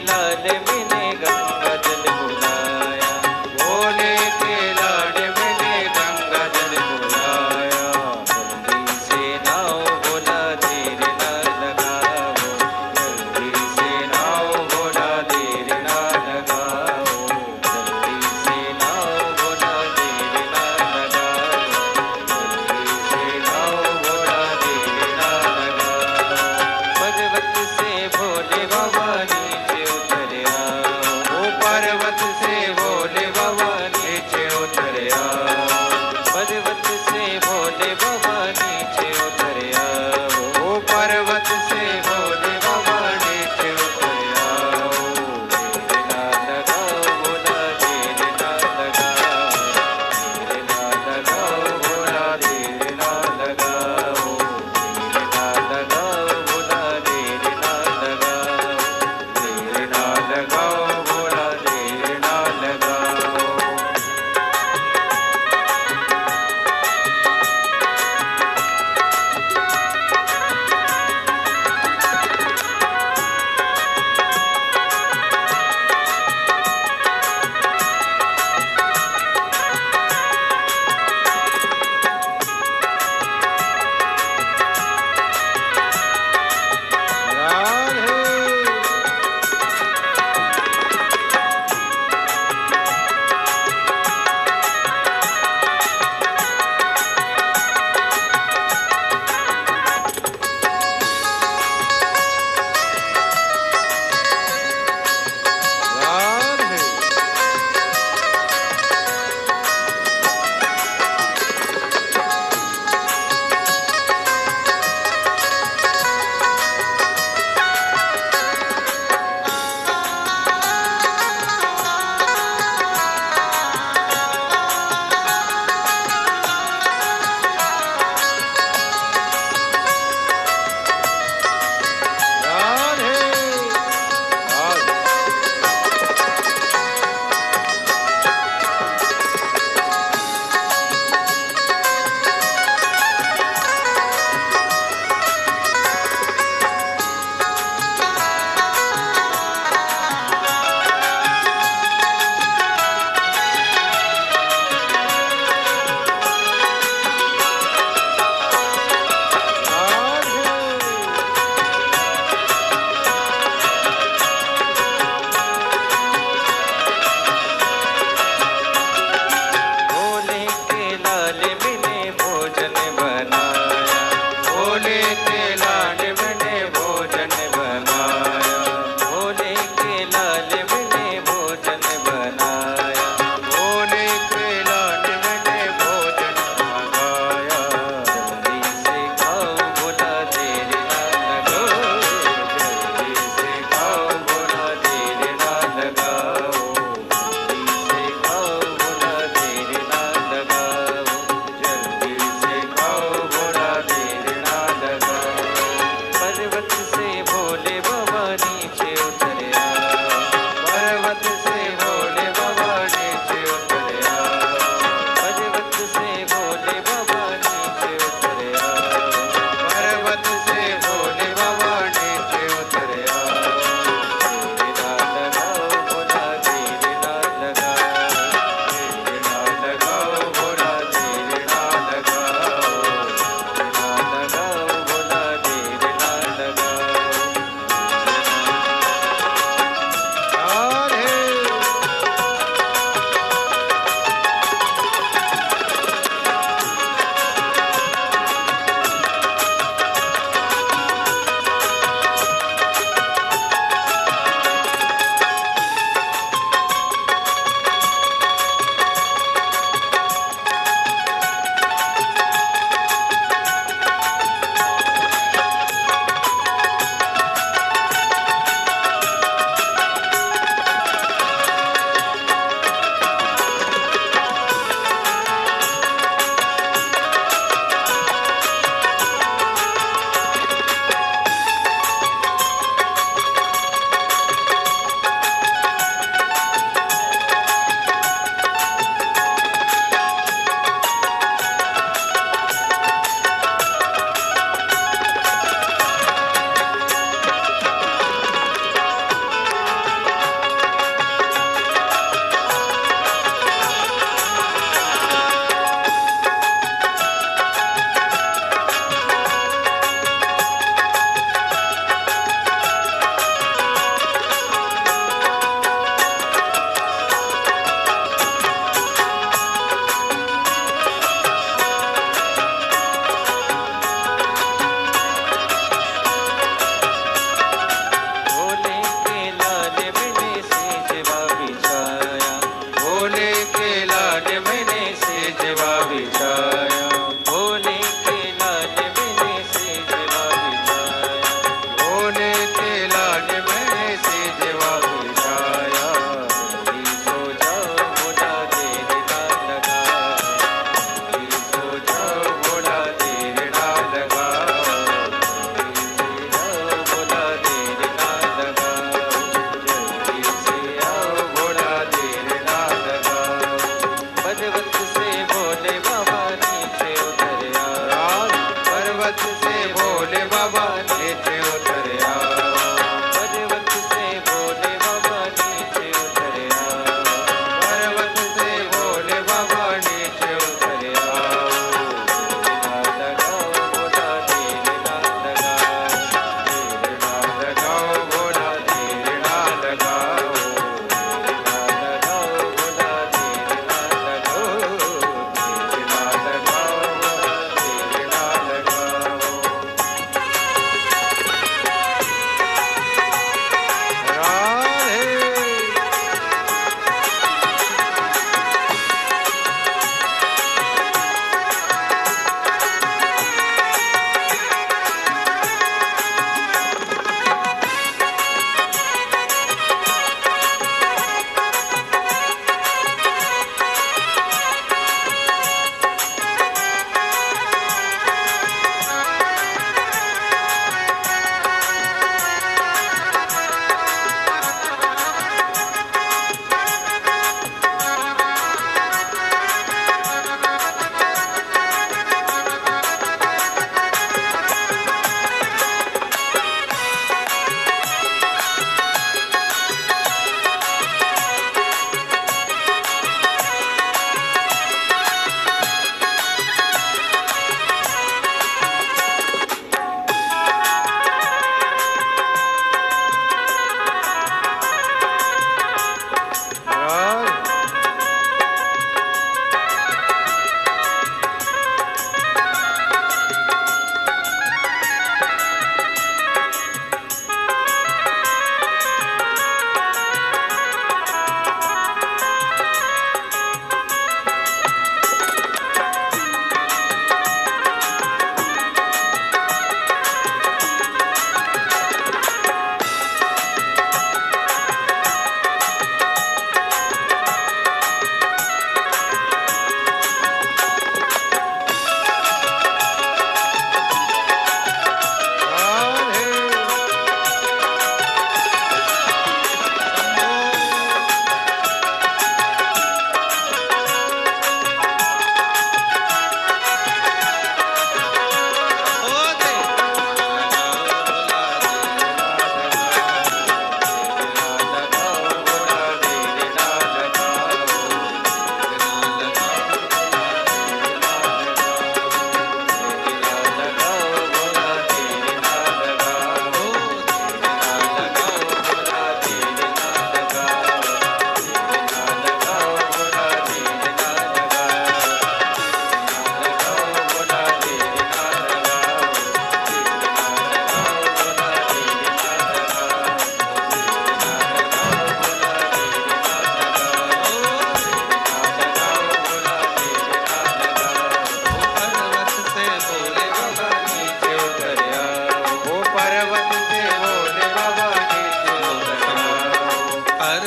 लाड मैंने गंगा जल बुलाया, भोले के लाड मैंने गंगा जल बुलाया। जल्दी से नाओ भोला देर ना लगाओ, जल्दी से नाओ भोला देर ना लगाओ, जल्दी से नाओ भोला देर ना लगाओ, जल्दी से नाओ भोला देर ना लगाओ। पर्वत से भोले बाबा नीचे उतर आओ,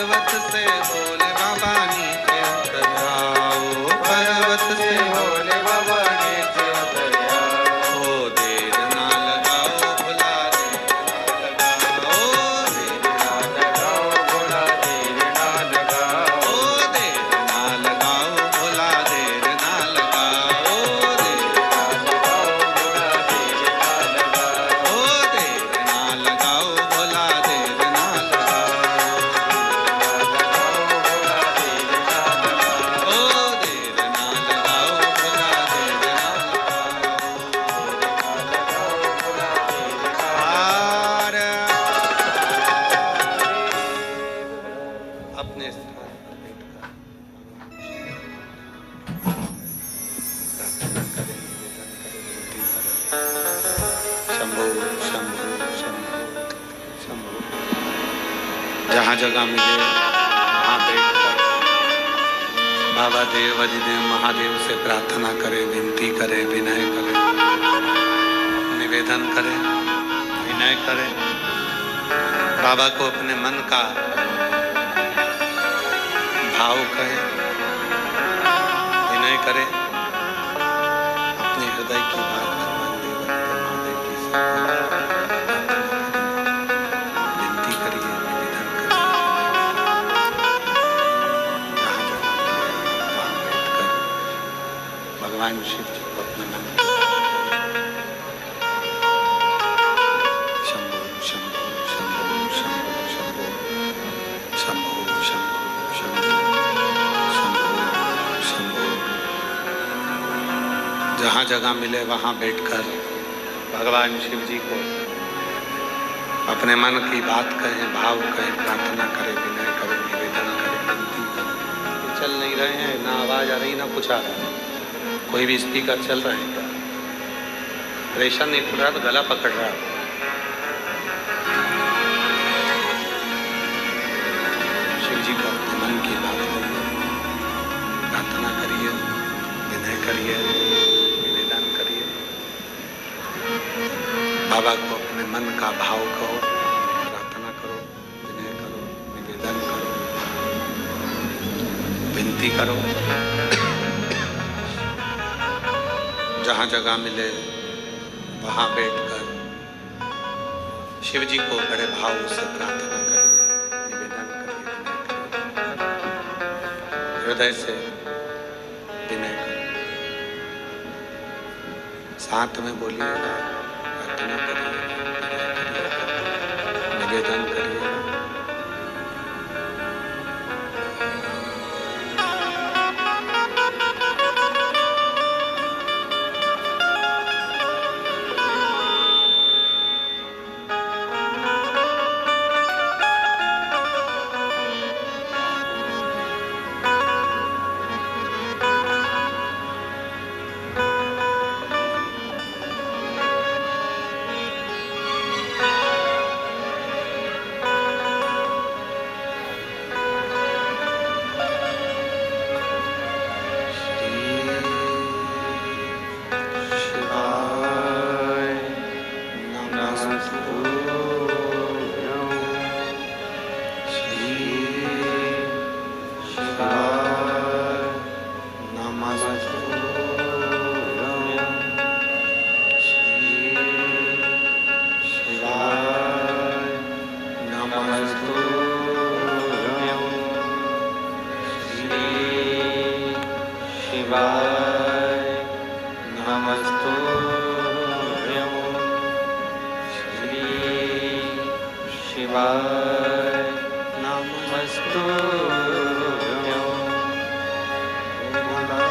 पर्वत से बोले बाबा नीचे उतर आओ, पर्वत से भोले बाबा नीचे उतर आओ। ओ देर ना लगाओ भोला, देर ना लगाओ, देर ना लगाओ भोला, देर ना लगाओ। ओ देर ना लगाओ भोला, देर ना लगाओ, देर ना लगाओ भोला, देर ना लगाओ। ओ देर ना लगाओ भोला, देर ना लगाओ, ओ देर ना लगाओ भोला, देर ना लगाओ। अपने स्थान पर बैठकर प्रार्थना करें, निवेदन करें, विनती करें। शंभो शंभो शंभो शंभो। जहाँ जगह मिले वहाँ बैठकर बाबा देव अधिदेव महादेव से प्रार्थना करें, विनती करें, विनय करें, निवेदन करें, विनय करें। बाबा को अपने मन का भाव कहें, विनय करें, अपने हृदय की बात भगवान देव महादेव की विनती करिए, निवेदन करिए। जहाँ जहाँ वहाँ बैठकर भगवान शिव जी को अपने मन में शंभो शंभो शंभो शंभो शंभो शंभो शंभो शंभो शंभो शंभो। जहाँ जगह मिले वहाँ बैठकर भगवान शिव जी को अपने मन की बात कहें, भाव कहें, प्रार्थना करें, विनय करें, निवेदन करें, विनती करें। चल नहीं रहे हैं, ना आवाज आ रही, ना कुछ आ रहा है। कोई भी स्पीकर चल रहा है क्या? प्रेशर नहीं फूल रहा तो गला पकड़ रहा है। शिव जी को अपने मन की बात करिए, प्रार्थना करिए, विनय करिए, निवेदन करिए। बाबा को अपने मन का भाव कहो, प्रार्थना करो, विनय करो, निवेदन करो, विनती करो। जहाँ जगह मिले वहाँ बैठकर शिव जी को बड़े भाव से प्रार्थना करिए, निवेदन करिए, विनय करिए। हृदय से विनय करिए, साथ में बोलिएगा, प्रार्थना करिए, विनय करिएगा, निवेदन करिएगा। शिवाय नमस्तुभ्यं श्री शिवाय नमस्तुभ्यं भोला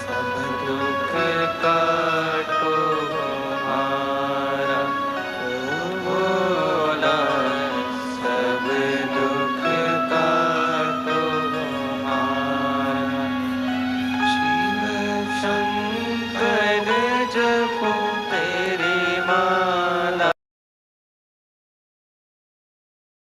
सब दुख काटो हमारा ओ भोला सब दुख काटो हमारा शिव शंकर जपो